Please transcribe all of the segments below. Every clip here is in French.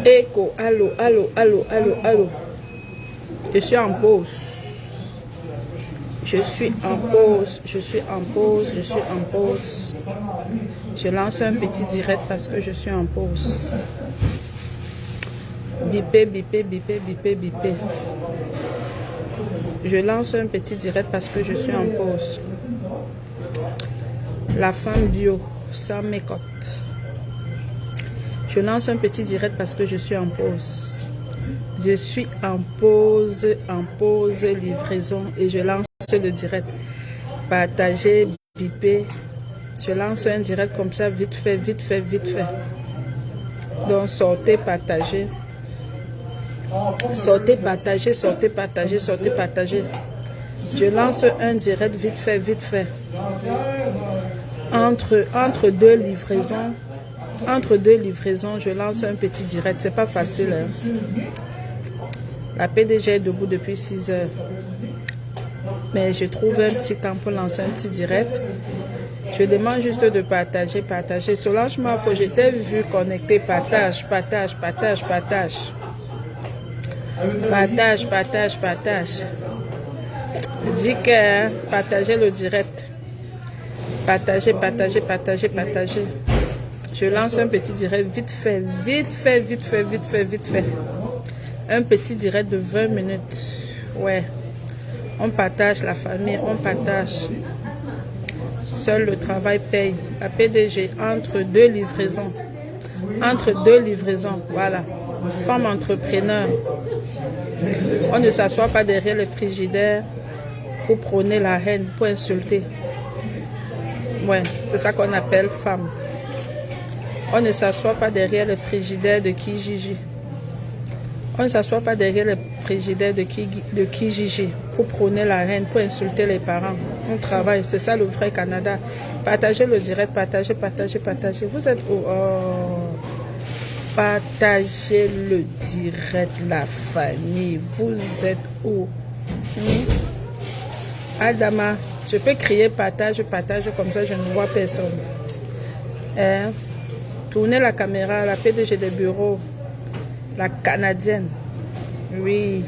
Écho, allô, allô, allô, allô, allô. Je suis en pause. Je suis en pause, je suis en pause, je suis en pause. Je lance un petit direct parce que je suis en pause. Bipé, bipé, bipé, bipé, bipé. Je lance un petit direct parce que je suis en pause. La femme bio, sans make-up. Je lance un petit direct parce que je suis en pause. Je suis en pause, livraison et je lance le direct. Partager, biper. Je lance un direct comme ça, vite fait, vite fait, vite fait. Donc sortez, partagez. Sortez, partagez, sortez, partagez, sortez, partagez. Je lance un direct vite fait, vite fait. Entre deux livraisons. Entre deux livraisons, je lance un petit direct. C'est pas facile. Hein? La PDG est debout depuis 6 heures. Mais je trouve un petit temps pour lancer un petit direct. Je demande juste de partager, partager. Solange Mafo, je t'ai vu connecter. Partage, partage, partage, partage. Partage, partage, partage. Dis que partagez le direct. Partagez, partagez, partagez, partagez. Je lance un petit direct vite fait, vite fait, vite fait, vite fait, vite fait. Un petit direct de 20 minutes. Ouais. On partage la famille, on partage. Seul le travail paye. La PDG entre deux livraisons. Entre deux livraisons. Voilà. Femme entrepreneur. On ne s'assoit pas derrière les frigidaires pour prôner la haine, pour insulter. Ouais, c'est ça qu'on appelle femme. On ne s'assoit pas derrière les frigidaires de Kijiji. On ne s'assoit pas derrière les frigidaires de Kijiji pour prôner la haine, pour insulter les parents. On travaille, c'est ça le vrai Canada. Partagez le direct, partagez, partagez, partagez. Vous êtes où? Oh. Partagez le direct, la famille. Vous êtes où? Adama, je peux crier partage, partage, comme ça je ne vois personne. Hein? Tournez la caméra, la PDG des bureaux. La Canadienne. Oui.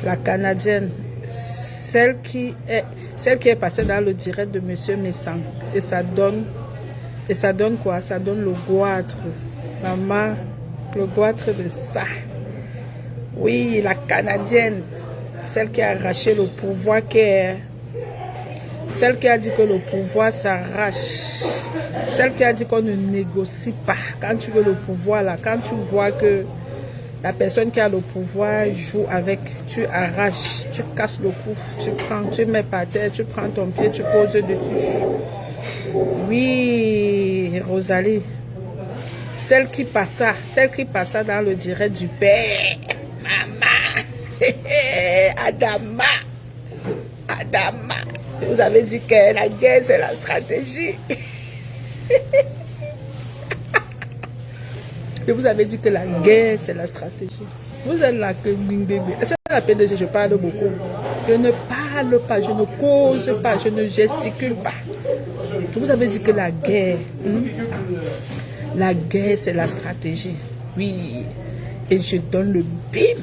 La Canadienne. Celle qui est passée dans le direct de Monsieur Messang. Et ça donne quoi? Ça donne le goitre. Maman, le goitre de ça. Oui, la Canadienne. Celle qui a arraché le pouvoir, celle qui a dit que le pouvoir s'arrache. Celle qui a dit qu'on ne négocie pas. Quand tu veux le pouvoir, là, quand tu vois que la personne qui a le pouvoir joue avec, tu arraches, tu casses le cou, tu prends, tu mets par terre, tu prends ton pied, tu poses dessus. Oui, Rosalie. Celle qui passa dans le direct du père. Maman. Adama. Adama. Vous avez dit que la guerre, c'est la stratégie. Et vous avez dit que la guerre, c'est la stratégie. Vous êtes là que bébé. C'est la PDG, je parle beaucoup. Je ne parle pas, je ne cause pas, je ne gesticule pas. Vous avez dit que la guerre, la guerre, c'est la stratégie. Oui. Et je donne le bim.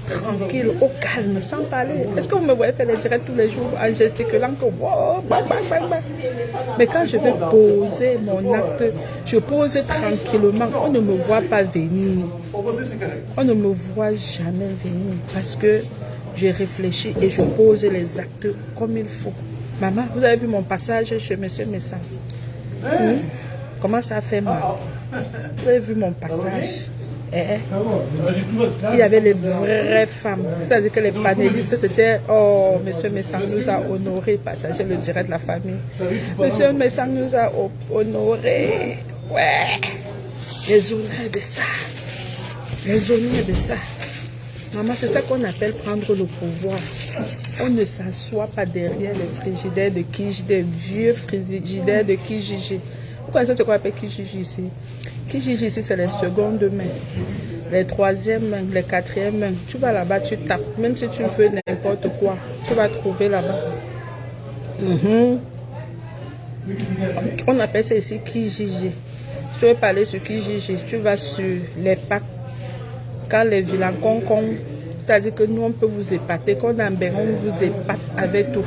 Tranquille, au calme, sans parler. Est-ce que vous me voyez faire les directs tous les jours en gesticulant que wow, bang, bang, bang, bang. Mais quand je vais poser mon acte, je pose tranquillement. On ne me voit pas venir. On ne me voit jamais venir parce que je réfléchis et je pose les actes comme il faut. Maman, vous avez vu mon passage chez Monsieur Messang? Comment ça fait mal? Vous avez vu mon passage? Il y avait les vraies femmes. C'est-à-dire que les panélistes, c'était oh, Monsieur Messang nous a honorés, partager le direct de la famille. Monsieur Messang nous a honorés. Ouais. Les honneurs de ça. Les honneurs de ça. Maman, c'est ça qu'on appelle prendre le pouvoir. On ne s'assoit pas derrière les frigidaires de Kijiji, des vieux frigidaires de Kijiji. Vous connaissez ce qu'on appelle Kijiji ici? Kijiji ici, c'est les secondes mains, les troisièmes mains, les quatrièmes mains. Tu vas là-bas, tu tapes. Même si tu veux n'importe quoi, tu vas trouver là-bas. Mhm. On appelle ça ici Kijiji. Si tu veux parler sur Kijiji, tu vas sur les packs. Quand les vilains concons, c'est-à-dire que nous on peut vous épater. Quand on a un bain, on vous épate avec tout.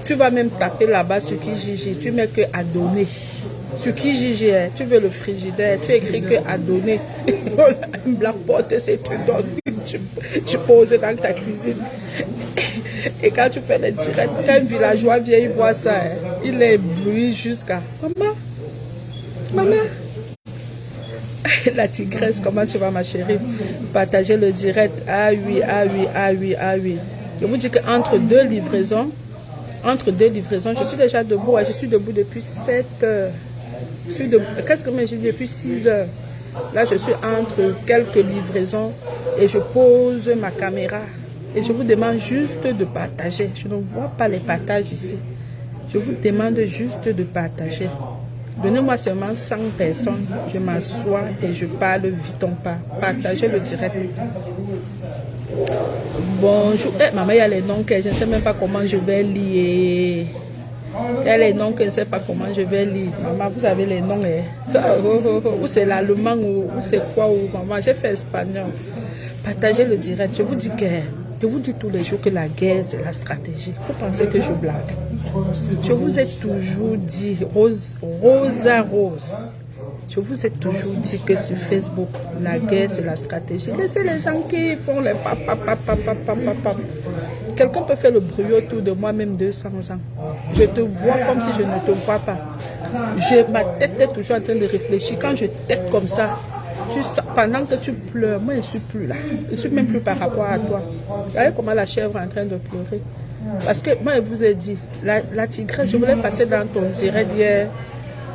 Tu vas même taper là-bas sur Kijiji. Tu mets que à donner. Sur Kijiji, tu veux le frigidaire, tu écris que à donner. La porte, c'est tu donnes. Tu poses dans ta cuisine. Et quand tu fais les directs, quand un villageois vient, il voit ça, il est ébloui jusqu'à maman, maman. La tigresse, comment tu vas ma chérie? Partager le direct. Ah oui, ah oui, ah oui, ah oui. Je vous dis qu'entre deux livraisons, je suis déjà debout. Je suis debout depuis 7 heures. Qu'est-ce que j'ai dit depuis 6 heures? Là, je suis entre quelques livraisons et je pose ma caméra. Et je vous demande juste de partager. Je ne vois pas les partages ici. Je vous demande juste de partager. Donnez-moi seulement 100 personnes. Je m'assois et je parle vite en pas. Partagez le direct. Bonjour. Maman, il y a les noms que je ne sais même pas comment je vais lire. Il y a les noms que je ne sais pas comment je vais lire. Maman, vous avez les noms. Ou c'est l'allemand ou c'est quoi. Maman, j'ai fait espagnol. Partagez le direct. Je vous dis que... Je vous dis tous les jours que la guerre, c'est la stratégie. Vous pensez que je blague? Je vous ai toujours dit, Rosa Rose, je vous ai toujours dit que sur Facebook, la guerre, c'est la stratégie. Laissez les gens qui font les papa. Quelqu'un peut faire le bruit autour de moi, même 200 ans. Je te vois comme si je ne te vois pas. Ma tête est toujours en train de réfléchir. Quand je tête comme ça, pendant que tu pleures, moi je ne suis plus là. Je ne suis même plus par rapport à toi. Regardez comment la chèvre est en train de pleurer. Parce que moi je vous ai dit, la tigresse, je voulais passer dans ton direct hier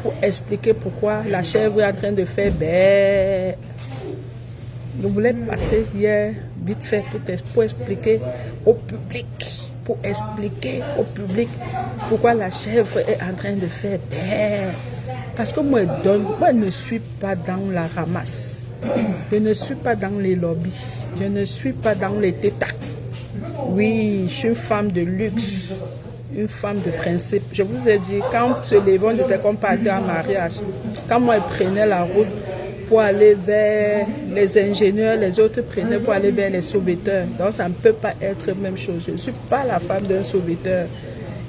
pour expliquer pourquoi la chèvre est en train de faire bé. Je voulais passer hier vite fait pour expliquer au public. Pour expliquer au public pourquoi la chèvre est en train de faire bé. Parce que moi, je ne suis pas dans la ramasse. Je ne suis pas dans les lobbies. Je ne suis pas dans les tétas. Oui, je suis une femme de luxe. Une femme de principe. Je vous ai dit, quand ce Lévon disait qu'on partait en mariage, quand moi, je prenais la route pour aller vers les ingénieurs, les autres prenaient pour aller vers les sauveteurs. Donc, ça ne peut pas être la même chose. Je ne suis pas la femme d'un sauveteur.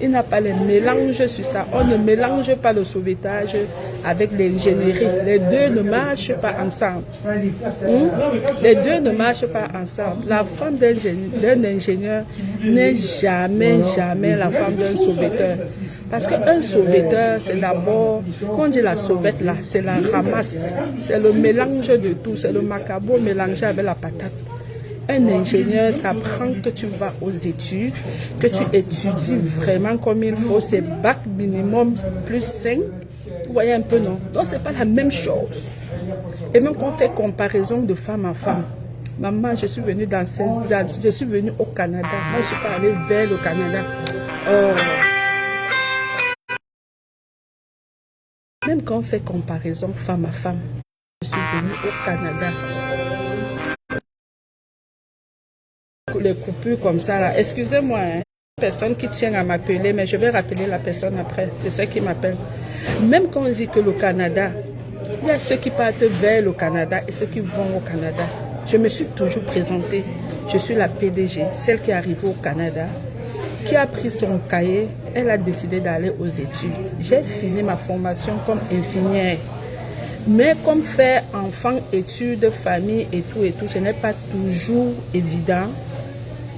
Il n'a pas les mélanges sur ça. On ne mélange pas le sauvetage avec l'ingénierie. Les deux ne marchent pas ensemble. Les deux ne marchent pas ensemble. La femme d'un ingénieur n'est jamais la femme d'un sauveteur. Parce qu'un sauveteur, c'est d'abord, quand on dit la sauvette là, c'est la ramasse. C'est le mélange de tout. C'est le macabo mélangé avec la patate. Un ingénieur, ça prend que tu vas aux études, que tu étudies vraiment comme il faut. C'est bac minimum plus 5. Vous voyez un peu, non? Donc, ce n'est pas la même chose. Et même quand on fait comparaison de femme à femme. Maman, je suis venue dans je suis venue au Canada. Moi, je ne suis pas allée vers le Canada. Même quand on fait comparaison femme à femme, je suis venue au Canada. Les coupures comme ça là, excusez-moi, hein. Personne qui tient à m'appeler, mais je vais rappeler la personne après, c'est ceux qui m'appellent. Même quand on dit que le Canada, il y a ceux qui partent vers le Canada et ceux qui vont au Canada. Je me suis toujours présentée, je suis la PDG, celle qui est arrivée au Canada, qui a pris son cahier, elle a décidé d'aller aux études. J'ai fini ma formation comme infirmière. Mais comme faire enfant, études, famille et tout, ce n'est pas toujours évident.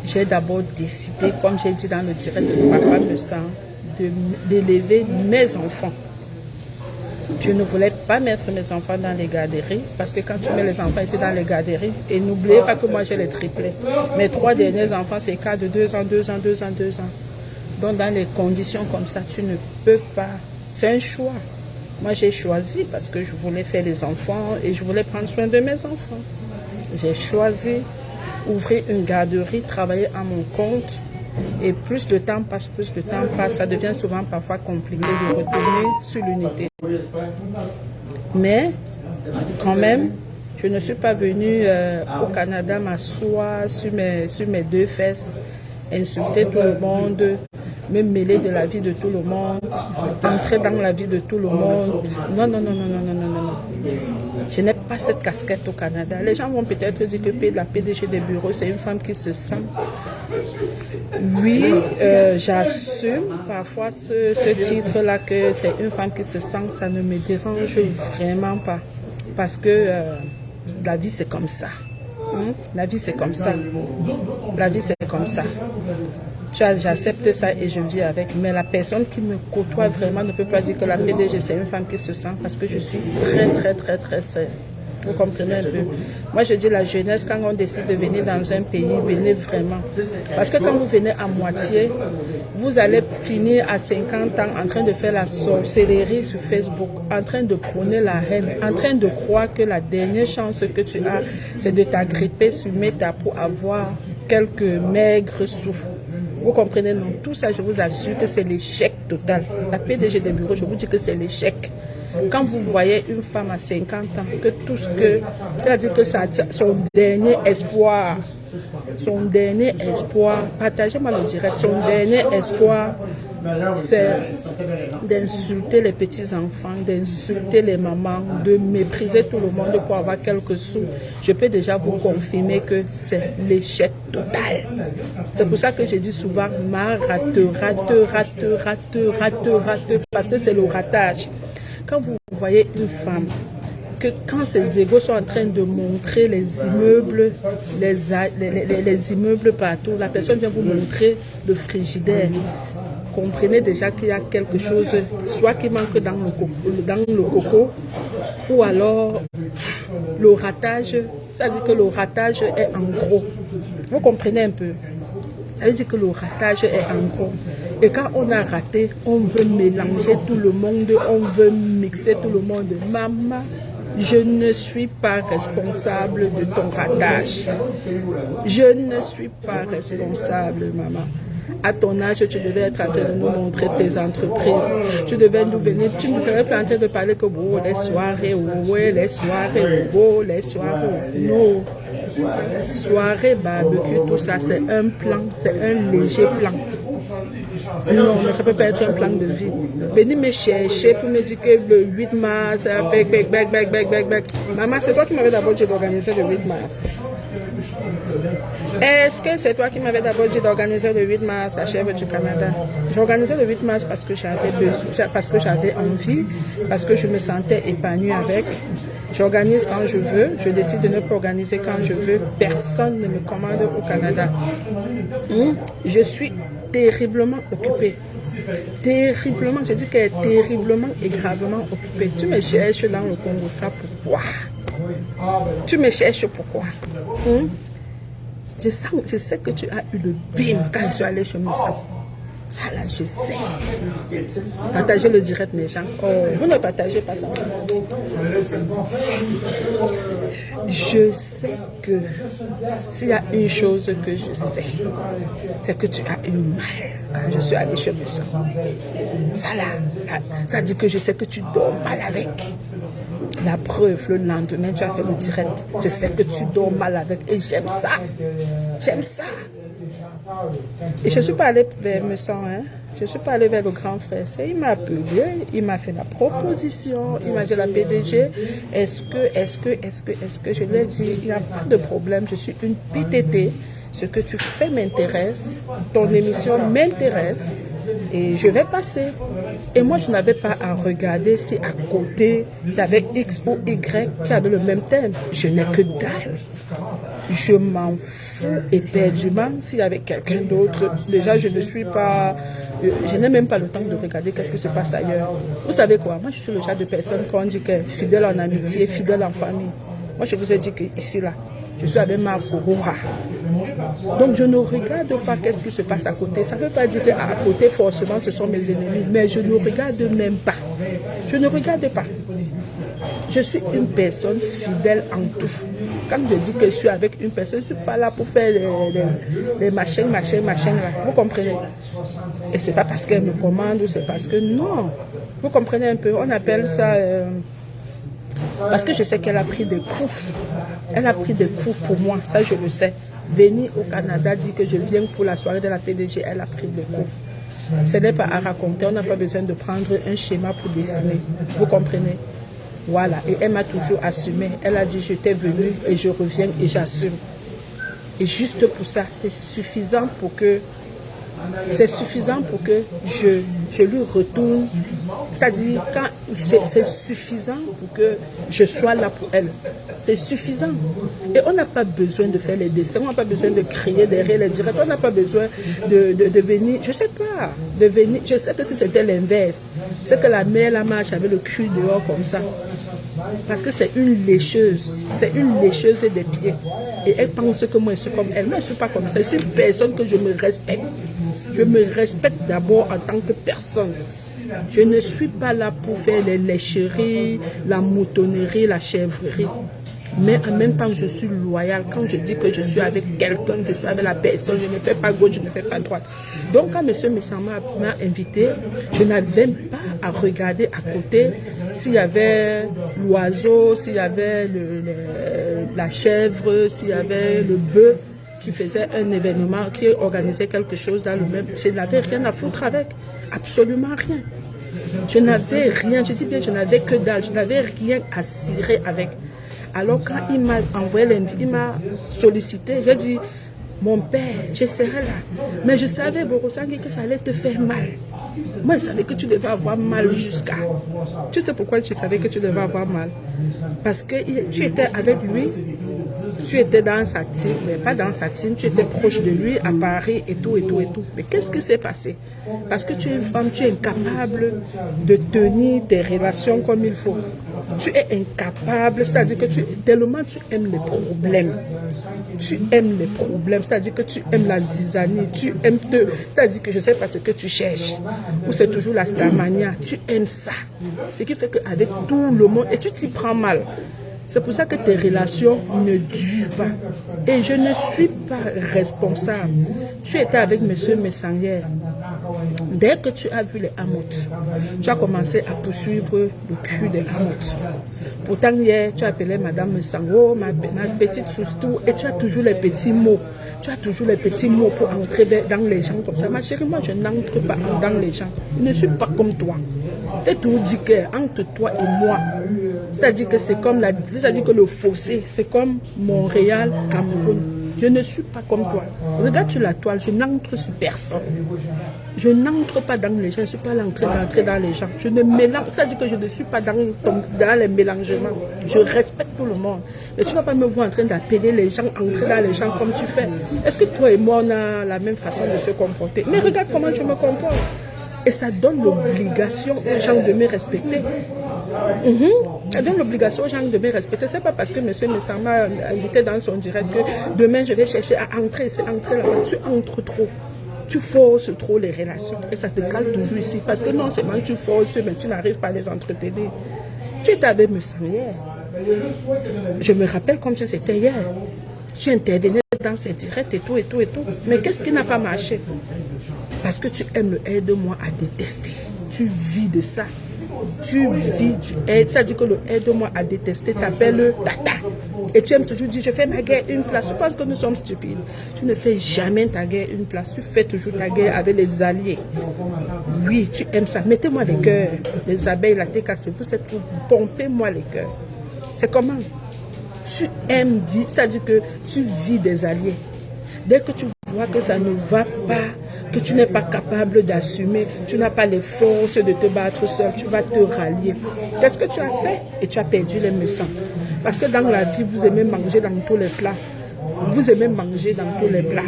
J'ai d'abord décidé, comme j'ai dit dans le direct de Papa me sent, d'élever mes enfants. Je ne voulais pas mettre mes enfants dans les garderies, parce que quand tu mets les enfants ici dans les garderies, et n'oubliez pas que moi j'ai les triplés. Mes 3 derniers enfants, c'est cas de 2 ans, 2 ans, 2 ans, 2 ans. Donc dans les conditions comme ça, tu ne peux pas. C'est un choix. Moi j'ai choisi parce que je voulais faire les enfants et je voulais prendre soin de mes enfants. J'ai choisi ouvrir une garderie, travailler à mon compte. Et plus le temps passe, ça devient souvent parfois compliqué de retourner sur l'unité. Mais quand même, je ne suis pas venue au Canada m'asseoir sur mes 2 fesses, insulter tout le monde, me mêler de la vie de tout le monde, entrer dans la vie de tout le monde. Non, non, non, non, non, non, non, non, non. Je n'ai pas cette casquette au Canada. Les gens vont peut-être dire que la PDG des bureaux, c'est une femme qui se sent. Oui, j'assume parfois ce titre-là que c'est une femme qui se sent. Ça ne me dérange vraiment pas. Parce que la vie, c'est comme ça. La vie, c'est comme ça. La vie, c'est comme ça. J'accepte ça et je vis avec. Mais la personne qui me côtoie vraiment ne peut pas dire que la PDG, c'est une femme qui se sent parce que je suis très, très, très, très saine. Vous comprenez un peu? Moi, je dis la jeunesse, quand on décide de venir dans un pays, venez vraiment. Parce que quand vous venez à moitié, vous allez finir à 50 ans en train de faire la sorcellerie sur Facebook, en train de prôner la haine, en train de croire que la dernière chance que tu as, c'est de t'agripper sur Meta pour avoir quelques maigres sous. Vous comprenez, non? Tout ça, je vous assure que c'est l'échec total. La PDG des bureaux, je vous dis que c'est l'échec. Quand vous voyez une femme à 50 ans, que tout ce que... C'est-à-dire que son dernier espoir, partagez-moi le direct, son dernier espoir, c'est d'insulter les petits-enfants, d'insulter les mamans, de mépriser tout le monde pour avoir quelques sous. Je peux déjà vous confirmer que c'est l'échec total. C'est pour ça que je dis souvent, rate, parce que c'est le ratage. Quand vous voyez une femme, que quand ses égos sont en train de montrer les immeubles, les immeubles partout, la personne vient vous montrer le frigidaire. Comprenez déjà qu'il y a quelque chose, soit qui manque dans le coco, ou alors le ratage, ça veut dire que le ratage est en gros. Vous comprenez un peu? Ça veut dire que le ratage est en gros. Et quand on a raté, on veut mélanger tout le monde, on veut mixer tout le monde. Maman, je ne suis pas responsable de ton ratage. Je ne suis pas responsable, maman. À ton âge, tu devais être en train de nous montrer tes entreprises. Tu devais nous venir, tu ne serais pas en train de parler que oh, les soirées, les soirées. Non. Soirée, barbecue, tout ça, c'est un plan, c'est un léger plan. Non, mais ça ne peut pas être un plan de vie. Venez me chercher pour me dire que le 8 mars, Maman, c'est toi qui m'avais d'abord dit d'organiser le 8 mars. Est-ce que c'est toi qui m'avais d'abord dit d'organiser le 8 mars, la chèvre du Canada? J'ai organisé le 8 mars parce que j'avais besoin, parce que j'avais envie, parce que je me sentais épanouie avec. J'organise quand je veux, je décide de ne pas organiser quand je veux. Personne ne me commande au Canada. Je suis terriblement occupée. Terriblement, je dis qu'elle est terriblement et gravement occupée. Tu me cherches dans le Congo, ça pourquoi? Tu me cherches pourquoi? Je sais que tu as eu le bim quand je suis allée chez Moussa. Ça là, je sais. Partagez le direct, mes gens. Oh, vous ne partagez pas ça. Je sais que s'il y a une chose que je sais, c'est que tu as eu mal quand je suis allée chez Moussa. Ça là, ça dit que je sais que tu dors mal avec. La preuve, le lendemain, tu as fait le direct. Je sais que tu dors mal avec et j'aime ça. J'aime ça. Et je ne suis pas allée vers Messan, hein. Je ne suis pas allée vers le grand frère. Il m'a appelé, il m'a fait la proposition, il m'a dit la PDG, est-ce que je lui ai dit, il n'y a pas de problème, je suis une PTT, ce que tu fais m'intéresse, ton émission m'intéresse. Et je vais passer. Et moi, je n'avais pas à regarder si à côté, il y avait X ou Y qui avait le même thème. Je n'ai que dalle. Je m'en fous éperdument s'il y avait quelqu'un d'autre. Déjà, je ne suis pas... Je n'ai même pas le temps de regarder qu'est-ce qui se passe ailleurs. Vous savez quoi? Moi, je suis le genre de personne qu'on dit qu'elle est fidèle en amitié, fidèle en famille. Moi, je vous ai dit qu'ici, là, je suis avec ma Fouroura. Donc, je ne regarde pas qu'est-ce qui se passe à côté. Ça ne veut pas dire qu'à côté, forcément, ce sont mes ennemis. Mais je ne regarde même pas. Je ne regarde pas. Je suis une personne fidèle en tout. Quand je dis que je suis avec une personne, je ne suis pas là pour faire les machins là. Vous comprenez? Et ce n'est pas parce qu'elle me commande ou c'est parce que non. Vous comprenez un peu? On appelle ça... parce que je sais qu'elle a pris des coups. Elle a pris des coups pour moi, ça je le sais. Venir au Canada, dire que je viens pour la soirée de la PDG, elle a pris des coups. Ce n'est pas à raconter, on n'a pas besoin de prendre un schéma pour dessiner. Vous comprenez? Voilà, et elle m'a toujours assumé. Elle a dit, je t'ai venu et je reviens et j'assume. Et juste pour ça, c'est suffisant pour que je lui retourne. C'est-à-dire, c'est suffisant pour que je sois là pour elle. C'est suffisant. Et on n'a pas besoin de faire les dessins, on n'a pas besoin de crier derrière les directs, on n'a pas besoin de venir, je sais pas, de venir. Je sais que si c'était l'inverse, c'est que la mère la marche avec le cul dehors comme ça. Parce que c'est une lécheuse des pieds. Et elle pense que moi je suis comme elle. Moi je ne suis pas comme ça. Je suis une personne que je me respecte. Je me respecte d'abord en tant que personne. Je ne suis pas là pour faire les lécheries, la moutonnerie, la chèvrerie. Mais en même temps, je suis loyale. Quand je dis que je suis avec quelqu'un, je suis avec la personne, je ne fais pas gauche, je ne fais pas droite. Donc, quand M. Messama m'a invité, je n'avais même pas à regarder à côté s'il y avait l'oiseau, s'il y avait la chèvre, s'il y avait le bœuf qui faisait un événement, qui organisait quelque chose dans le même. Je n'avais rien à foutre avec. Absolument rien. Je n'avais rien. Je dis bien, je n'avais que dalle. Je n'avais rien à cirer avec. Alors quand il m'a envoyé l'invite, il m'a sollicité, j'ai dit, mon père, je serai là. Mais je savais, Borosangi, que ça allait te faire mal. Moi, je savais que tu devais avoir mal jusqu'à. Tu sais pourquoi je savais que tu devais avoir mal? Parce que tu étais avec lui, tu étais dans sa team, mais pas dans sa team, tu étais proche de lui à Paris et tout, et tout, et tout. Mais qu'est-ce qui s'est passé? Parce que tu es une femme, tu es incapable de tenir tes relations comme il faut. Tu es incapable, c'est-à-dire que tellement tu aimes les problèmes. Tu aimes les problèmes, c'est-à-dire que tu aimes la zizanie, tu aimes c'est-à-dire que je ne sais pas ce que tu cherches, ou c'est toujours la starmania, tu aimes ça. Ce qui fait qu'avec tout le monde, et tu t'y prends mal. C'est pour ça que tes relations ne durent pas. Et je ne suis pas responsable. Tu étais avec M. Messangère. Dès que tu as vu les hamoutes, tu as commencé à poursuivre le cul des hamoutes. Pourtant, hier, tu appelais Madame Messango, ma petite Soustou, et tu as toujours les petits mots. Tu as toujours les petits mots pour entrer dans les gens comme ça. Ma chérie, moi, je n'entre pas dans les gens. Je ne suis pas comme toi. Tu es tout dit entre toi et moi. C'est-à-dire que c'est comme c'est-à-dire que le fossé, c'est comme Montréal, Cameroun. Je ne suis pas comme toi. Regarde sur la toile, je n'entre sur personne. Je n'entre pas dans les gens, je ne suis pas d'entrer dans les gens. Je ne mélange, c'est-à-dire que je ne suis pas dans les mélangements. Je respecte tout le monde. Mais tu ne vas pas me voir en train d'appeler les gens, entrer dans les gens comme tu fais. Est-ce que toi et moi, on a la même façon de se comporter? Mais regarde comment je me comporte. Et ça donne l'obligation aux gens de me respecter. Ça donne l'obligation aux gens de me respecter. Ce n'est pas parce que M. Messama m'a invité dans son direct que demain je vais chercher à entrer. C'est entrer là-bas. Tu entres trop. Tu forces trop les relations. Et ça te cale toujours ici. Parce que non seulement tu forces, mais tu n'arrives pas à les entretenir. Tu étais avec M. hier. Je me rappelle comme si c'était hier. Tu intervenais dans ces directs et tout, et tout, et tout. Mais qu'est-ce qui n'a pas marché? Parce que tu aimes le aide-moi à détester. Tu vis de ça. Tu vis, tu aides. Ça dit que le aide-moi à détester t'appelle tata. Et tu aimes toujours dire, je fais ma guerre une place. Tu penses que nous sommes stupides. Tu ne fais jamais ta guerre une place. Tu fais toujours ta guerre avec les alliés. Oui, tu aimes ça. Mettez-moi les cœurs. Les abeilles, la thé cassée. Vous êtes pour pomper-moi les cœurs. C'est comment? Tu aimes vivre, c'est-à-dire que tu vis des alliés. Dès que tu vois que ça ne va pas, que tu n'es pas capable d'assumer, tu n'as pas les forces de te battre seul, tu vas te rallier. Qu'est-ce que tu as fait? Et tu as perdu les meçons. Parce que dans la vie, vous aimez manger dans tous les plats. Vous aimez manger dans tous les plats.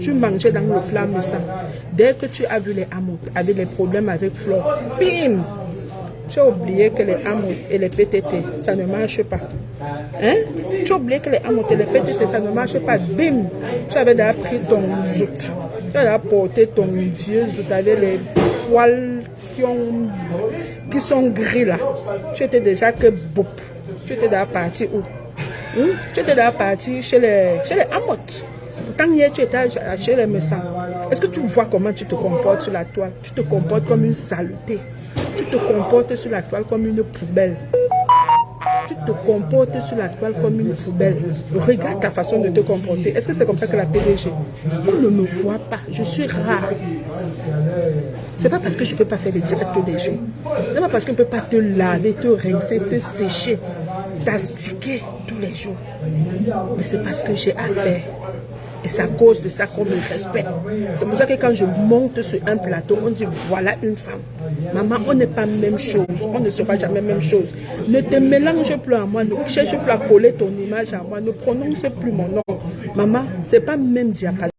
Tu mangeais dans le plat meçon. Dès que tu as vu les amours, avec les problèmes avec Flore, bim! Tu as oublié que les amours et les PTT, ça ne marche pas. Hein? Tu as oublié que les amours et les PTT, ça ne marche pas. Bim! Tu avais déjà pris ton zout. Tu as déjà porté ton vieux zout avec les poils qui sont gris là. Tu étais déjà que boup. Tu étais déjà parti où? Tu étais déjà parti chez les amotes. Pourtant, hier, tu étais chez les médecins. Est-ce que tu vois comment tu te comportes sur la toile? Tu te comportes comme une saleté. Tu te comportes sur la toile comme une poubelle. tu te comportes sur la toile comme une poubelle. Regarde ta façon de te comporter. Est-ce que c'est comme ça que la PDG? On ne me voit pas. Je suis rare. C'est pas parce que je ne peux pas faire des directs tous les jours. C'est pas parce qu'on ne peut pas te laver, te rincer, te sécher, t'astiquer tous les jours. Mais c'est parce que j'ai affaire. Et c'est à cause de ça qu'on me respecte. C'est pour ça que quand je monte sur un plateau, on dit voilà une femme. Maman, on n'est pas même chose. On ne sera jamais même chose. Ne te mélange plus à moi. Ne cherche plus à coller ton image à moi. Ne prononce plus mon nom. Maman, ce n'est pas même diapason.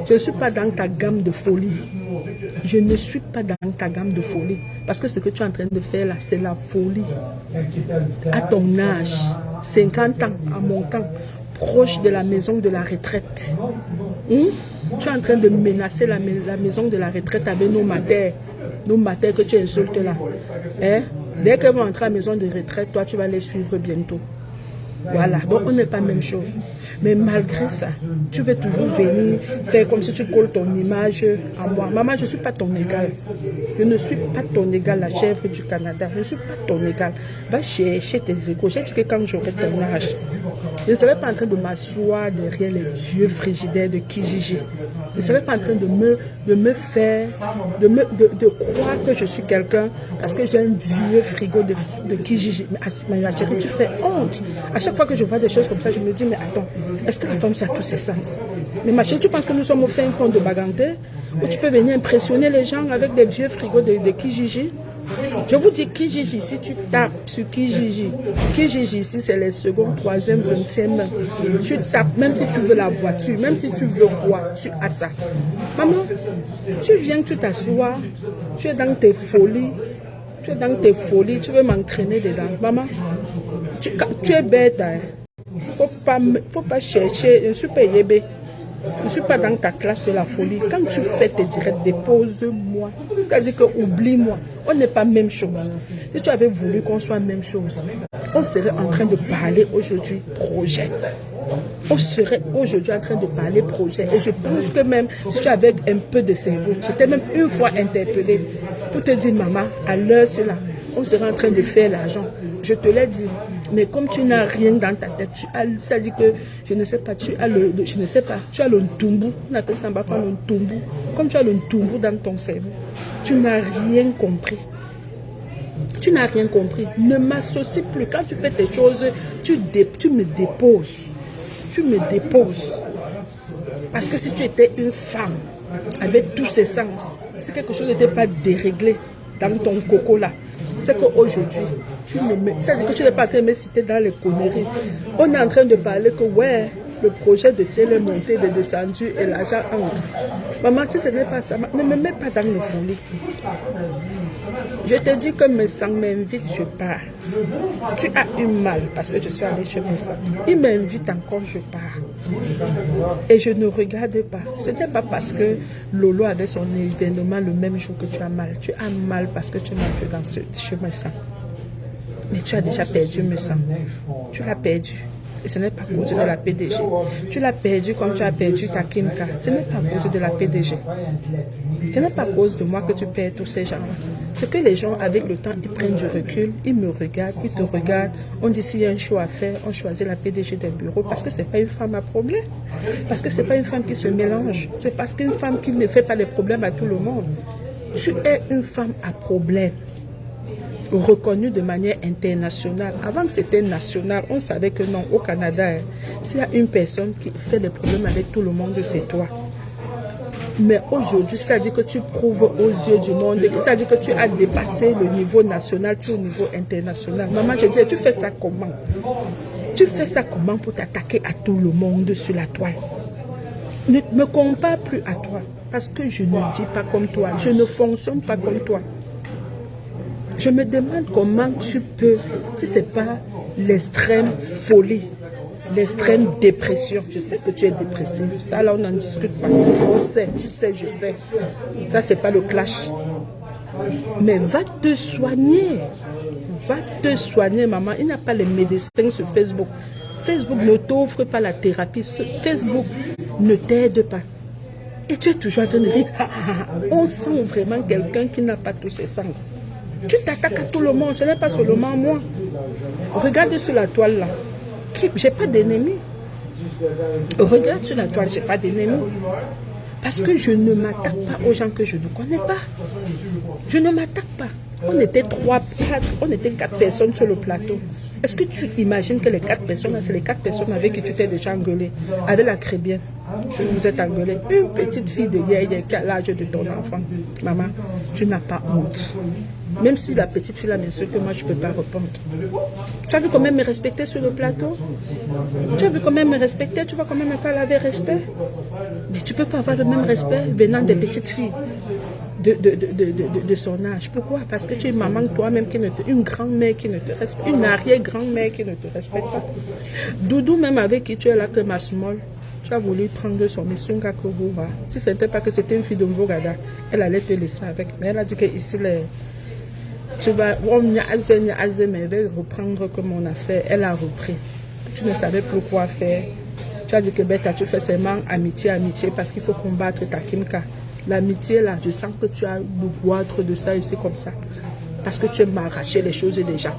Je ne suis pas dans ta gamme de folie. Je ne suis pas dans ta gamme de folie. Parce que ce que tu es en train de faire là, c'est la folie. À ton âge, 50 ans, à mon temps, proche de la maison de la retraite. Tu es en train de menacer la maison de la retraite avec nos matères. Nos matères que tu insultes là. Dès qu'elles vont entrer à la maison de retraite, toi, tu vas les suivre bientôt. Voilà, donc on n'est pas la même chose. Mais malgré ça, tu veux toujours venir faire comme si tu colles ton image à moi. Maman, je ne suis pas ton égal. Je ne suis pas ton égal, la chèvre du Canada. Je ne suis pas ton égal. Va chercher tes égos. J'ai dit que quand j'aurai ton âge, je ne serai pas en train de m'asseoir derrière les vieux frigidaires de Kijiji. Je ne serai pas en train de me faire, de croire que je suis quelqu'un parce que j'ai un vieux frigo de Kijiji. Mais ma chérie, tu fais honte. À chaque fois que je vois des choses comme ça, je me dis, mais attends, est-ce que la femme, ça a tous ses sens? Mais ma chérie, tu penses que nous sommes au fin fond de Baganté, où tu peux venir impressionner les gens avec des vieux frigos de Kijiji? Je vous dis Kijiji, si tu tapes sur Kijiji, Kijiji ici, c'est les secondes, troisième, 20e. Tu tapes, même si tu veux la voiture, même si tu veux quoi, tu as ça. Maman, tu viens, tu t'assois, tu es dans tes folies. Tu es dans tes folies, tu veux m'entraîner dedans. Maman, tu es bête. Faut pas chercher. Je ne suis pas yébé. Je ne suis pas dans ta classe de la folie. Quand tu fais tes directs, dépose-moi. C'est-à-dire que oublie-moi. On n'est pas même chose. Si tu avais voulu qu'on soit même chose, on serait en train de parler aujourd'hui projet. On serait aujourd'hui en train de parler projet. Et je pense que même si tu avais un peu de cerveau, j'étais même une fois interpellée pour te dire, maman, à l'heure c'est là, on serait en train de faire l'argent. Je te l'ai dit. Mais comme tu n'as rien dans ta tête, c'est-à-dire que, je ne sais pas, tu as le ntumbu, on appelle ça en bas, le ntumbu. Comme tu as le ntumbu dans ton cerveau, tu n'as rien compris. Tu n'as rien compris. Ne m'associe plus. Quand tu fais tes choses, tu me déposes. Tu me déposes. Parce que si tu étais une femme avec tous ses sens, si quelque chose n'était pas déréglé dans ton coco là, c'est qu'aujourd'hui, c'est-à-dire que tu n'es pas en train de me citer dans les conneries. On est en train de parler que ouais, le projet de télé monté, de descendu et l'argent entre. Maman, si ce n'est pas ça, ne me mets pas dans les folies. Je te dis que mes sangs m'invitent, je pars. Tu as eu mal parce que je suis allée chez mes sangs. Il m'invite encore, je pars. Et je ne regarde pas. Ce n'est pas parce que Lolo avait son événement le même jour que tu as mal. Tu as mal parce que tu m'as vu dans ce chemin sang. Mais tu as déjà perdu mes sangs. Tu l'as perdu. Et ce n'est pas à cause de la PDG. Tu l'as perdu comme tu as perdu ta Kimka. Ce n'est pas à cause de la PDG. Ce n'est pas à cause de moi que tu perds tous ces gens-là. C'est que les gens, avec le temps, ils prennent du recul, ils me regardent, ils te regardent. On dit s'il y a un choix à faire, on choisit la PDG d'un bureau parce que ce n'est pas une femme à problème. Parce que ce n'est pas une femme qui se mélange. C'est parce qu'une femme qui ne fait pas les problèmes à tout le monde. Tu es une femme à problème. Reconnue de manière internationale. Avant que c'était national, on savait que non, au Canada, s'il y a une personne qui fait des problèmes avec tout le monde, c'est toi. Mais aujourd'hui, c'est-à-dire que tu prouves aux yeux du monde, c'est-à-dire que tu as dépassé le niveau national, tu es au niveau international. Maman, je dis, tu fais ça comment? Tu fais ça comment pour t'attaquer à tout le monde sur la toile? Ne me compare plus à toi, parce que je ne vis pas comme toi, je ne fonctionne pas comme toi. Je me demande comment tu peux, si ce n'est pas l'extrême folie, l'extrême dépression. Je sais que tu es dépressif. Ça, là, on n'en discute pas. On sait, tu sais, je sais. Ça, ce n'est pas le clash. Mais va te soigner. Va te soigner, maman. Il n'y a pas les médecins sur Facebook. Facebook ne t'offre pas la thérapie. Facebook ne t'aide pas. Et tu es toujours en train de dire, on sent vraiment quelqu'un qui n'a pas tous ses sens. Tu t'attaques à tout le monde, ce n'est pas seulement moi. Regarde sur la toile là. J'ai pas d'ennemis. Regarde sur la toile, j'ai pas d'ennemis. Parce que je ne m'attaque pas aux gens que je ne connais pas. Je ne m'attaque pas. On était 4 personnes sur le plateau. Est-ce que tu imagines que les 4 personnes, c'est les 4 personnes avec qui tu t'es déjà engueulé? Avec la crébienne, je vous ai engueulé. Une petite fille de hier qui a l'âge de ton enfant. Maman, tu n'as pas honte. Même si la petite fille m'insulte, moi je ne peux pas répondre. Tu as vu quand même me respecter sur le plateau? Tu as vu quand même me respecter? Tu vas quand même me parler avec respect? Mais tu ne peux pas avoir le même respect venant des petites filles de son âge. Pourquoi? Parce que tu es une maman toi-même qui ne te... Une grand-mère qui ne te respecte, une arrière-grand-mère qui ne te respecte pas. Doudou même avec qui tu es là que ma small, tu as voulu prendre son Missunga Kogoura. Si ce n'était pas que c'était une fille de Mvogada, elle allait te laisser avec. Mais elle a dit que ici, tu vas, mais elle va reprendre comme on a fait. Elle a repris. Tu ne savais plus quoi faire. Tu as dit que Beta, tu fais seulement amitié, parce qu'il faut combattre ta Kimka. L'amitié là, je sens que tu as le boîte de ça ici comme ça. Parce que tu aimes arracher les choses des gens.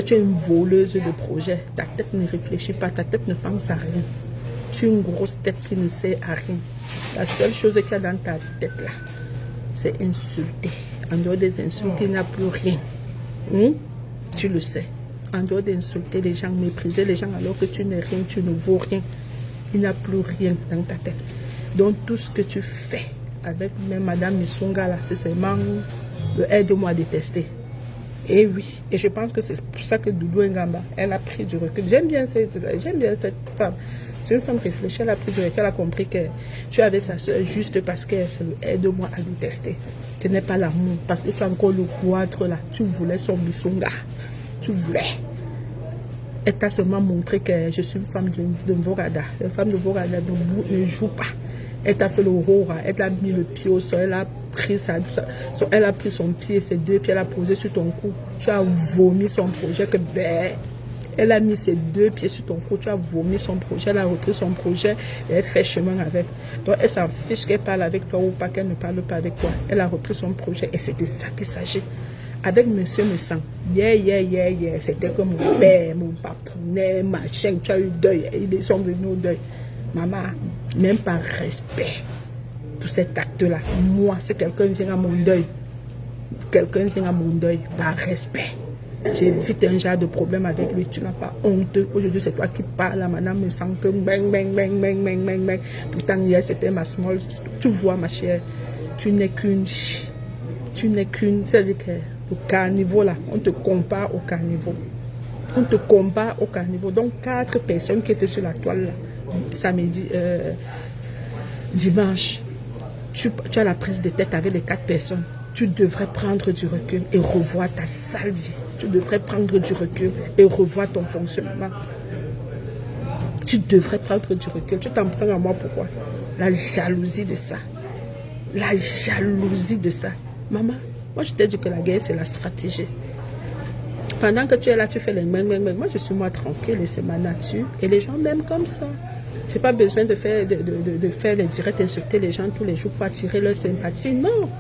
Tu es une voleuse de projets. Ta tête ne réfléchit pas, ta tête ne pense à rien. Tu es une grosse tête qui ne sert à rien. La seule chose qu'il y a dans ta tête là, c'est insulter. En dehors des insultes, il n'y a plus rien. Tu le sais. En dehors d'insulter les gens, mépriser les gens alors que tu n'es rien, tu ne vaux rien. Il n'y a plus rien dans ta tête. Donc tout ce que tu fais avec même Madame Missunga là, c'est seulement le aide-moi à détester. Et oui, et je pense que c'est pour ça que Doudou Ngamba, elle a pris du recul. J'aime bien cette femme. C'est une femme réfléchie, elle a pris du recul, elle a compris que tu avais sa soeur juste parce que c'est le aide-moi à détester. Ce n'est pas l'amour, parce que tu as encore le quadre là, tu voulais son Missunga. Tu voulais. Elle t'a seulement montré que je suis une femme de Mvogada. Les femmes de Mvogada ne jouent pas. Elle t'a fait le horreur, elle t'a mis le pied au sol, elle a pris son pied, ses 2 pieds, elle a posé sur ton cou. Tu as vomi son projet que elle a mis ses 2 pieds sur ton cou, tu as vomi son projet, elle a repris son projet et elle fait chemin avec. Donc elle s'en fiche qu'elle parle avec toi ou pas, qu'elle ne parle pas avec toi. Elle a repris son projet et c'est de ça qu'il s'agit. Avec Monsieur Messang, c'était comme mon père, mon patron, machin, tu as eu deuil, ils sont venus au deuil. Maman, même par respect pour cet acte-là, moi, si quelqu'un vient à mon deuil, par respect, j'évite un genre de problème avec lui, tu n'as pas honte. Aujourd'hui, c'est toi qui parles à Madame Messang, que bang. Pourtant, hier, c'était ma small. Tu vois, ma chère, tu n'es qu'une, c'est-à-dire que au carnivore là, on te compare au carnivore. On te compare au carnivore. Donc 4 personnes qui étaient sur la toile là, samedi, dimanche, tu as la prise de tête avec les 4 personnes. Tu devrais prendre du recul et revoir ta sale vie. Tu devrais prendre du recul et revoir ton fonctionnement. Tu devrais prendre du recul. Tu t'en prends à moi pourquoi? La jalousie de ça. La jalousie de ça. Maman, moi je t'ai dit que la guerre c'est la stratégie. Pendant que tu es là, tu fais les moi je suis moi tranquille et c'est ma nature. Et les gens m'aiment comme ça. Je n'ai pas besoin de faire les directs, insulter les gens tous les jours pour attirer leur sympathie. Non.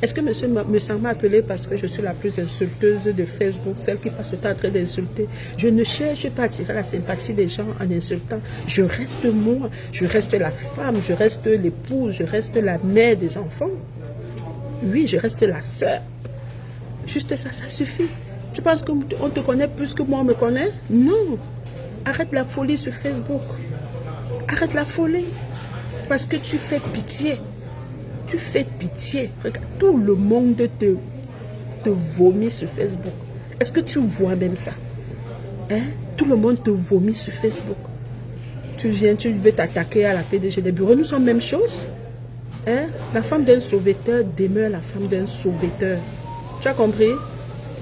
Est-ce que monsieur m'a appelé parce que je suis la plus insulteuse de Facebook, celle qui passe le temps en train d'insulter? Je ne cherche pas à attirer la sympathie des gens en insultant. Je reste moi, je reste la femme, je reste l'épouse, je reste la mère des enfants. Oui, je reste la sœur. Juste ça, ça suffit. Tu penses qu'on te connaît plus que moi on me connaît? Non. Arrête la folie sur Facebook. Arrête la folie. Parce que tu fais pitié. Tu fais pitié. Regarde, tout le monde te vomit sur Facebook. Est-ce que tu vois même ça? Hein? Tout le monde te vomit sur Facebook. Tu viens, tu veux t'attaquer à la PDG des bureaux. Nous sommes même chose. Hein? La femme d'un sauveteur demeure la femme d'un sauveteur. Tu as compris?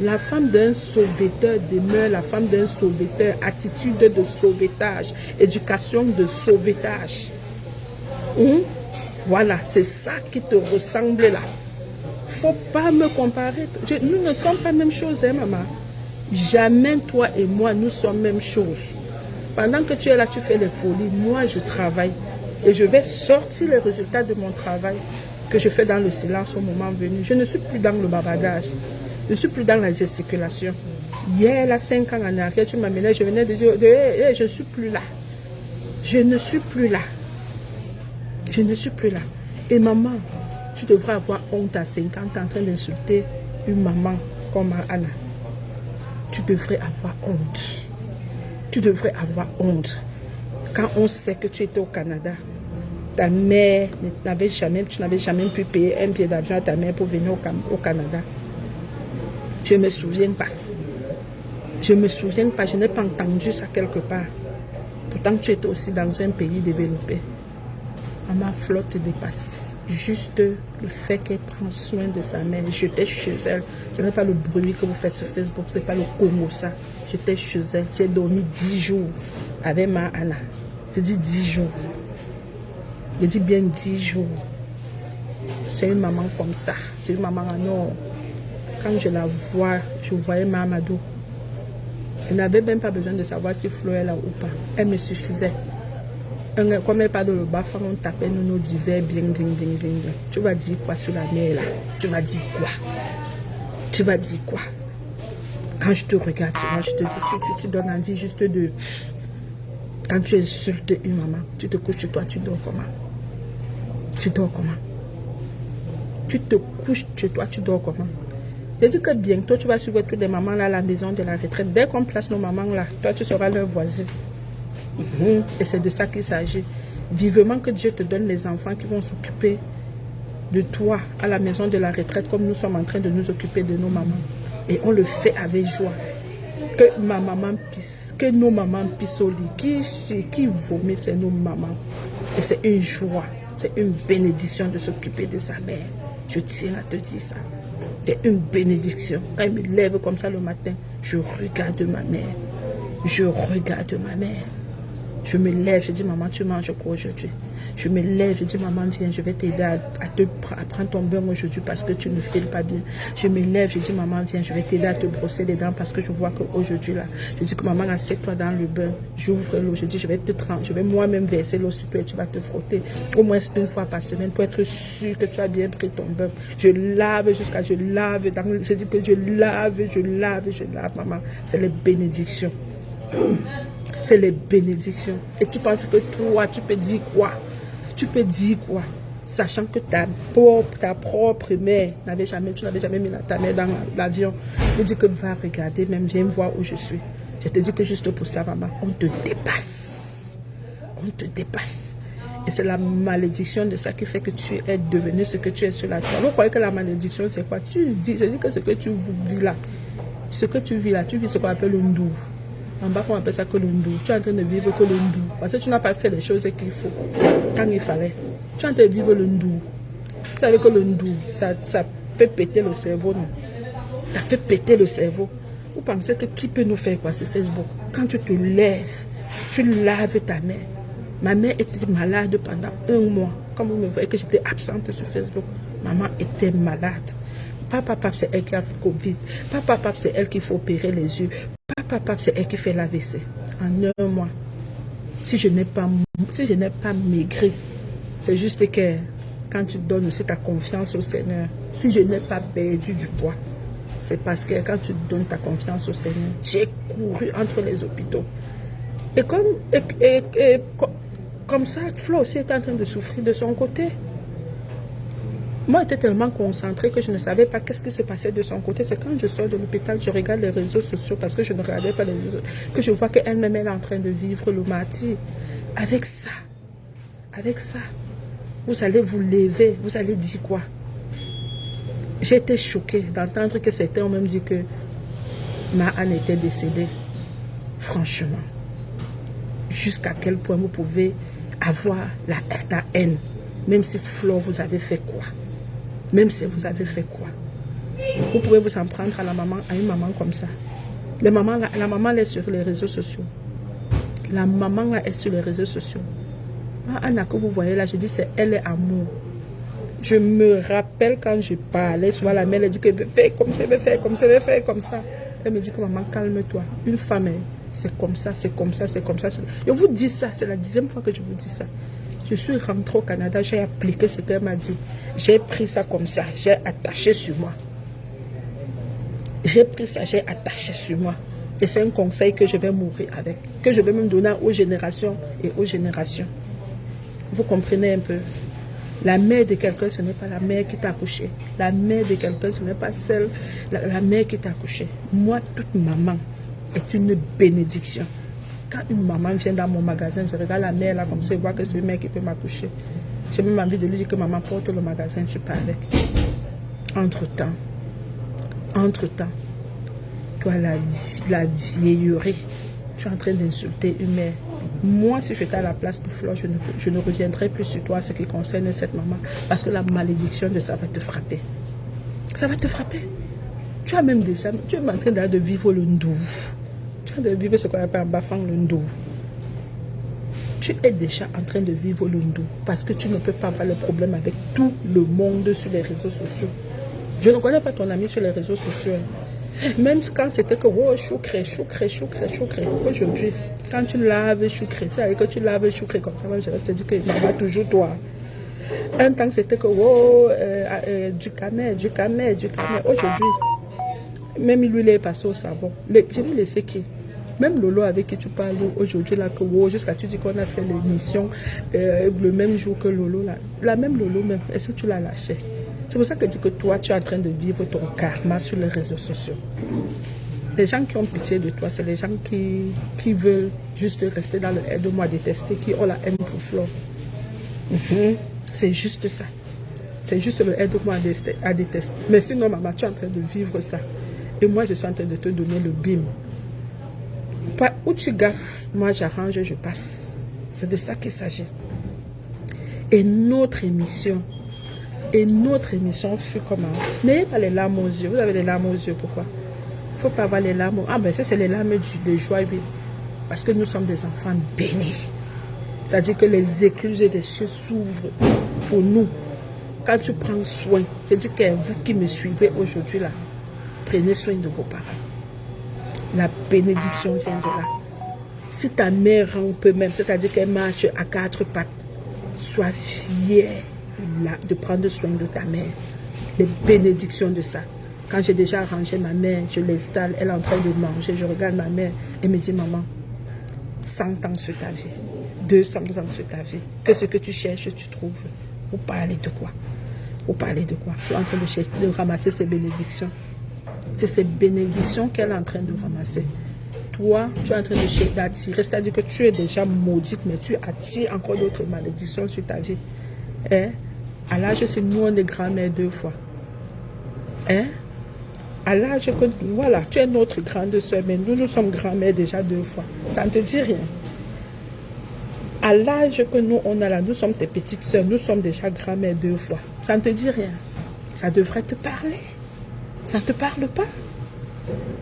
La femme d'un sauveteur demeure la femme d'un sauveteur. Attitude de sauvetage. Éducation de sauvetage. Voilà, c'est ça qui te ressemble là. Faut pas me comparer. Nous ne sommes pas la même chose, hein, maman. Jamais toi et moi, nous sommes même chose. Pendant que tu es là, tu fais les folies. Moi, je travaille. Et je vais sortir les résultats de mon travail que je fais dans le silence au moment venu. Je ne suis plus dans le bavardage. Je ne suis plus dans la gesticulation. Hier, là, 5 ans en arrière, tu m'amenais, je venais de dire, je ne suis plus là. Je ne suis plus là. Je ne suis plus là. Et maman, tu devrais avoir honte à 50 ans en train d'insulter une maman comme Anna. Tu devrais avoir honte. Tu devrais avoir honte. Quand on sait que tu étais au Canada, ta mère n'avait jamais, tu n'avais jamais pu payer un billet d'avion à ta mère pour venir au Canada. Je ne me souviens pas. Je ne me souviens pas, je n'ai pas entendu ça quelque part. Pourtant, tu étais aussi dans un pays développé. Maman flotte te dépasse. Juste le fait qu'elle prend soin de sa mère. J'étais chez elle. Ce n'est pas le bruit que vous faites sur Facebook, ce n'est pas le Congo ça. J'étais chez elle. J'ai dormi 10 jours avec ma Anna. J'ai dit 10 jours. J'ai dit bien 10 jours. C'est une maman comme ça. C'est une maman en or. Quand je la vois, je voyais Mamadou. Elle n'avait même pas besoin de savoir si Flo est là ou pas. Elle me suffisait. Comme elle parle de le bas, on tapait nos divers bien. Tu vas dire quoi sur la mer là? Tu vas dire quoi? Tu vas dire quoi? Quand je te regarde, je te dis, tu donnes envie juste de... Quand tu insultes une maman, tu te couches chez toi, tu dors comment? Tu dors comment? Tu te couches chez toi, tu dors comment? Je dis que bientôt, tu vas suivre toutes les mamans là à la maison de la retraite. Dès qu'on place nos mamans là, toi, tu seras leur voisine. Et c'est de ça qu'il s'agit. Vivement que Dieu te donne les enfants qui vont s'occuper de toi à la maison de la retraite comme nous sommes en train de nous occuper de nos mamans. Et on le fait avec joie. Que ma maman pisse, que nos mamans pissent au lit. Qui vomit, c'est nos mamans. Et c'est une joie, c'est une bénédiction de s'occuper de sa mère. Je tiens à te dire ça. C'est une bénédiction. Quand je me lève comme ça le matin, je regarde ma mère. Je regarde ma mère. Je me lève, je dis maman, tu manges quoi aujourd'hui? Je me lève, je dis maman, viens, je vais t'aider à prendre ton bain aujourd'hui parce que tu ne files pas bien. Je me lève, je dis maman, viens, je vais t'aider à te brosser les dents parce que je vois qu'aujourd'hui là, je dis que maman, assieds-toi dans le bain, j'ouvre l'eau, je dis je vais moi-même verser l'eau sur toi et tu vas te frotter au moins une fois par semaine pour être sûr que tu as bien pris ton bain. Je lave jusqu'à je lave, je dis que je lave, maman, c'est les bénédictions. C'est les bénédictions. Et tu penses que toi, tu peux dire quoi? Tu peux dire quoi? Sachant que ta propre mère tu n'avais jamais mis ta mère dans l'avion. Je dis que va regarder, même viens voir où je suis. Je te dis que juste pour ça, maman, on te dépasse. On te dépasse. Et c'est la malédiction de ça qui fait que tu es devenu ce que tu es sur la terre. Vous croyez que la malédiction, c'est quoi? Tu vis, je dis que ce que tu vis là, tu vis ce qu'on appelle le ndou. En bas, on appelle ça que le ndou. Tu es en train de vivre que le ndou. Parce que tu n'as pas fait les choses qu'il faut quand il fallait. Tu es en train de vivre le ndou. Vous savez que le ndou, ça fait péter le cerveau, non? Ça fait péter le cerveau. Vous pensez que qui peut nous faire quoi sur Facebook? Quand tu te lèves, tu laves ta mère. Ma mère était malade pendant 1 mois. Comme vous me voyez que j'étais absente sur Facebook, maman était malade. Papa, c'est elle qui a fait Covid. Papa, c'est elle qu'il faut opérer les yeux. Papa, c'est elle qui fait l'AVC. En 1 mois. Si je n'ai pas maigri, c'est juste que quand tu donnes aussi ta confiance au Seigneur, si je n'ai pas perdu du poids, c'est parce que quand tu donnes ta confiance au Seigneur, j'ai couru entre les hôpitaux. Et comme ça, Flo aussi était en train de souffrir de son côté. Moi, j'étais tellement concentrée que je ne savais pas qu'est-ce qui se passait de son côté. C'est quand je sors de l'hôpital, je regarde les réseaux sociaux parce que je ne regardais pas les réseaux, que je vois qu'elle-même est en train de vivre le martyre. Avec ça, vous allez vous lever, vous allez dire quoi? J'ai été choquée d'entendre que certains ont même dit que ma Anne était décédée. Franchement, jusqu'à quel point vous pouvez avoir la haine, même si Flo, vous avez fait quoi? Même si vous avez fait quoi? Vous pouvez vous en prendre à une maman comme ça. La maman elle est sur les réseaux sociaux. La maman là est sur les réseaux sociaux. Anna que vous voyez là, je dis c'est elle est amour. Je me rappelle quand je parlais, souvent la mère elle dit que fais comme ça, fais comme ça. Elle me dit que maman calme-toi. Une femme, c'est comme ça, c'est comme ça, c'est comme ça. Je vous dis ça, c'est la 10e fois que je vous dis ça. Je suis rentrée au Canada, j'ai appliqué ce qu'elle m'a dit. J'ai pris ça comme ça, j'ai attaché sur moi. J'ai pris ça, j'ai attaché sur moi. Et c'est un conseil que je vais mourir avec, que je vais même donner aux générations et aux générations. Vous comprenez un peu? La mère de quelqu'un, ce n'est pas la mère qui t'a accouché. La mère de quelqu'un, ce n'est pas celle, la mère qui t'a accouché. Moi, toute maman est une bénédiction. Quand une maman vient dans mon magasin, je regarde la mère là comme ça, je vois que c'est une mère qui peut m'accoucher. J'ai même envie de lui dire que maman porte le magasin, je pars avec. Entre-temps, toi, la vieillerie, tu es en train d'insulter une mère. Moi, si j'étais à la place de Flore, je ne reviendrai plus sur toi ce qui concerne cette maman. Parce que la malédiction de ça va te frapper. Ça va te frapper. Tu as même déjà, tu es en train de vivre le ndou. Tu es en train de vivre ce qu'on appelle en bafang le ndou. Tu es déjà en train de vivre le ndou. Parce que tu ne peux pas avoir le problème avec tout le monde sur les réseaux sociaux. Je ne connais pas ton ami sur les réseaux sociaux. Même quand c'était que oh, choucré. Aujourd'hui, quand tu laves choucré, c'est-à-dire que tu laves choucré comme ça, même je te dis que maman, toujours toi. Un temps c'était que oh, du camel. Aujourd'hui, même lui, est passé au savon. Je vais laisser qui? Même Lolo avec qui tu parles aujourd'hui, là, que oh, jusqu'à tu dis qu'on a fait l'émission le même jour que Lolo, là. La même Lolo, même, est-ce que tu l'as lâché? C'est pour ça que je dis que toi, tu es en train de vivre ton karma sur les réseaux sociaux. Les gens qui ont pitié de toi, c'est les gens qui veulent juste rester dans le aide-moi à détester, qui ont la haine pour Flore. C'est juste ça. C'est juste le aide-moi à détester. Mais sinon, maman, tu es en train de vivre ça. Et moi, je suis en train de te donner le bim. Où tu gaffes, moi, j'arrange, je passe. C'est de ça qu'il s'agit. Et notre émission fut comment? N'ayez pas les larmes aux yeux. Vous avez des larmes aux yeux, pourquoi? Il ne faut pas avoir les larmes. Ah ben ça c'est les larmes de joie, oui. Parce que nous sommes des enfants bénis. C'est-à-dire que les écluses des cieux s'ouvrent pour nous. Quand tu prends soin, je dis que vous qui me suivez aujourd'hui là, prenez soin de vos parents. La bénédiction vient de là. Si ta mère rampe même, c'est-à-dire qu'elle marche à 4 pattes, sois fier de prendre soin de ta mère. Les bénédictions de ça. Quand j'ai déjà arrangé ma mère, je l'installe, elle est en train de manger, je regarde ma mère et me dit maman, 100 ans sur ta vie, 200 ans sur ta vie, que ce que tu cherches, tu trouves. Vous parlez de quoi? Vous parlez de quoi? Je suis en train de ramasser ces bénédictions. C'est ces bénédictions qu'elle est en train de ramasser. Toi, tu es en train d'attirer, c'est-à-dire que tu es déjà maudite, mais tu attires encore d'autres malédictions sur ta vie. Hein? À l'âge, c'est nous, on est grand-mère 2 fois. Hein? À l'âge que, voilà, tu es notre grande soeur, mais nous sommes grand-mère déjà 2 fois. Ça ne te dit rien. À l'âge que nous, on a là, nous sommes tes petites soeurs, nous sommes déjà grand-mère 2 fois. Ça ne te dit rien. Ça devrait te parler. Ça ne te parle pas.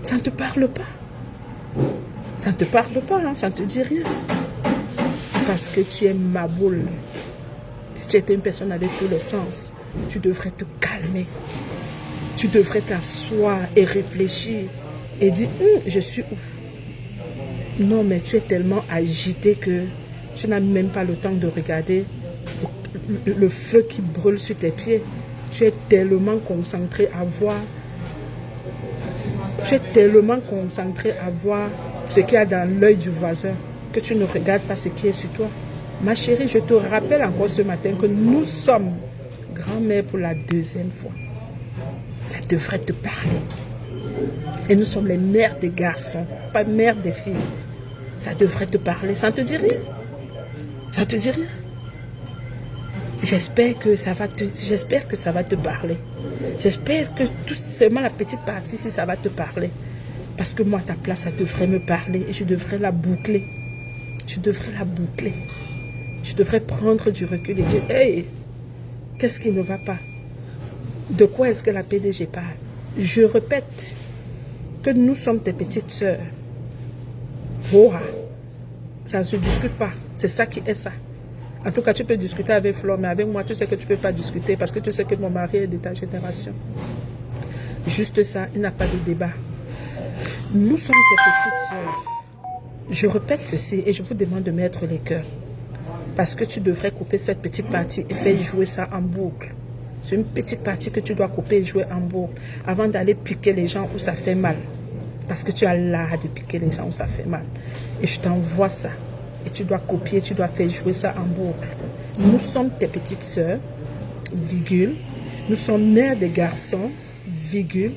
Ça ne te parle pas. Ça ne te parle pas, hein? Ça ne te dit rien. Parce que tu es ma boule. Si tu étais une personne avec tous les sens, tu devrais te calmer. Tu devrais t'asseoir et réfléchir et dire, je suis où? Non, mais tu es tellement agité que tu n'as même pas le temps de regarder le feu qui brûle sur tes pieds. Tu es tellement concentré à voir. Tu es tellement concentré à voir ce qu'il y a dans l'œil du voisin que tu ne regardes pas ce qui est sur toi. Ma chérie, je te rappelle encore ce matin que nous sommes grand-mère pour la 2e fois. Ça devrait te parler. Et nous sommes les mères des garçons, pas mères des filles. Ça devrait te parler. Ça ne te dit rien? Ça ne te dit rien? J'espère que ça va te parler. J'espère que tout seulement la petite partie, si ça va te parler. Parce que moi, à ta place, ça devrait me parler et je devrais la boucler. Je devrais la boucler. Je devrais prendre du recul et dire, hey, qu'est-ce qui ne va pas? De quoi est-ce que la PDG parle? Je répète que nous sommes tes petites sœurs. Oh, ça ne se discute pas. C'est ça qui est ça. En tout cas, tu peux discuter avec Flore, mais avec moi, tu sais que tu ne peux pas discuter parce que tu sais que mon mari est de ta génération. Juste ça, il n'y a pas de débat. Nous sommes tes petites sœurs. Je répète ceci et je vous demande de mettre les cœurs. Parce que tu devrais couper cette petite partie et faire jouer ça en boucle. C'est une petite partie que tu dois couper et jouer en boucle avant d'aller piquer les gens où ça fait mal. Parce que tu as l'art de piquer les gens où ça fait mal. Et je t'envoie ça. Et tu dois copier, tu dois faire jouer ça en boucle. Nous sommes tes petites sœurs, virgule. Nous sommes mères des garçons, virgule.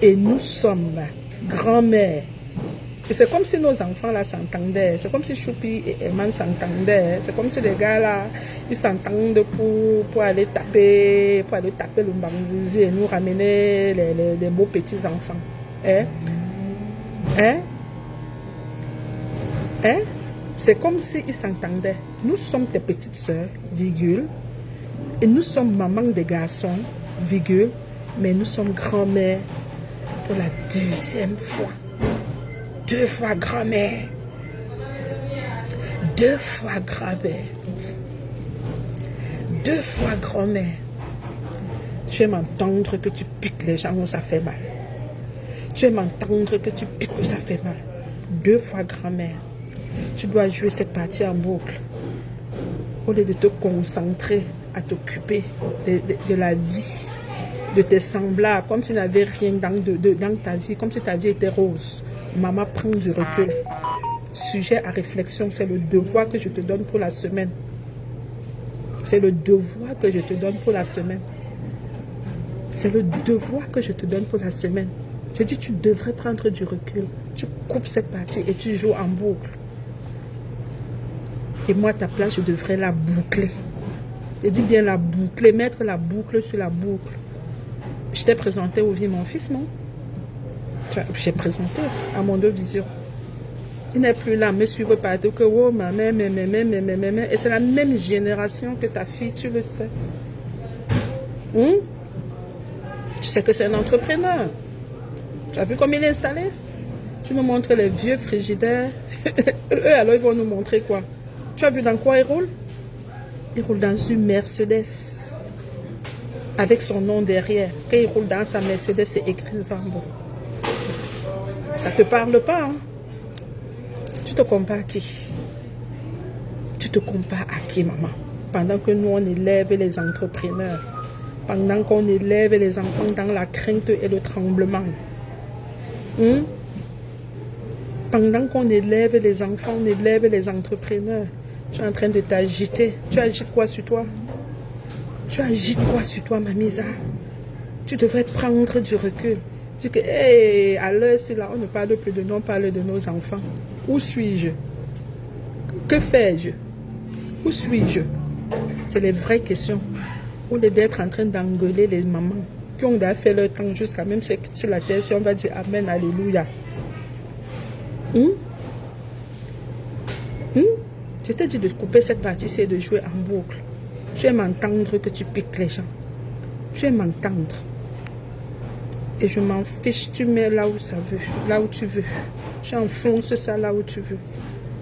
Et nous sommes grand-mères. Et c'est comme si nos enfants là s'entendaient. C'est comme si Choupi et Eman s'entendaient. C'est comme si les gars là, ils s'entendent pour aller taper le Mbanzizi et nous ramener les beaux petits enfants. Hein? Hein? Hein? C'est comme s'ils s'entendaient. Nous sommes tes petites sœurs, virgule. Et nous sommes maman des garçons, virgule. Mais nous sommes grand-mère pour la deuxième fois. 2 fois grand-mère. 2 fois grand-mère. 2 fois grand-mère. Tu aimes entendre que tu piques les gens où ça fait mal. Tu aimes entendre que tu piques où ça fait mal. 2 fois grand-mère. Tu dois jouer cette partie en boucle. Au lieu de te concentrer à t'occuper de la vie, de tes semblables, comme s'il n'y avait rien dans ta vie, comme si ta vie était rose. Maman, prends du recul. Sujet à réflexion, c'est le devoir que je te donne pour la semaine. C'est le devoir que je te donne pour la semaine. C'est le devoir que je te donne pour la semaine. Je dis, tu devrais prendre du recul. Tu coupes cette partie et tu joues en boucle. Et moi, à ta place, je devrais la boucler. Je dis bien la boucler, mettre la boucle sur la boucle. Je t'ai présenté au vie mon fils, non? J'ai présenté à mon deux vision. Il n'est plus là, me suivre partout que oh, ma mère, et c'est la même génération que ta fille, tu le sais. Tu sais que c'est un entrepreneur. Tu as vu comme il est installé? Tu nous montres les vieux frigidaires. Eux, alors, ils vont nous montrer quoi? Tu as vu dans quoi ils roulent? Ils roulent dans une Mercedes. Avec son nom derrière. Quand il roule dans sa Mercedes, c'est écrit Zambo. Ça ne te parle pas, hein? Tu te compares à qui? Tu te compares à qui, maman? Pendant que nous, on élève les entrepreneurs. Pendant qu'on élève les enfants dans la crainte et le tremblement. Pendant qu'on élève les enfants, on élève les entrepreneurs. Tu es en train de t'agiter. Tu agites quoi sur toi? Tu agites quoi sur toi, Mamisa? Tu devrais prendre du recul. Dis que, hey, à l'heure, si là, on ne parle plus de nous, on parle de nos enfants. Où suis-je? Que fais-je? Où suis-je? C'est les vraies questions. Au lieu d'être en train d'engueuler les mamans qui ont déjà fait leur temps jusqu'à même sur la terre, si on va dire Amen, Alléluia. Je t'ai dit de couper cette partie, c'est de jouer en boucle. Tu aimes entendre que tu piques les gens. Tu aimes entendre. Et je m'en fiche, tu mets là où ça veut, là où tu veux. Tu enfonces ça là où tu veux.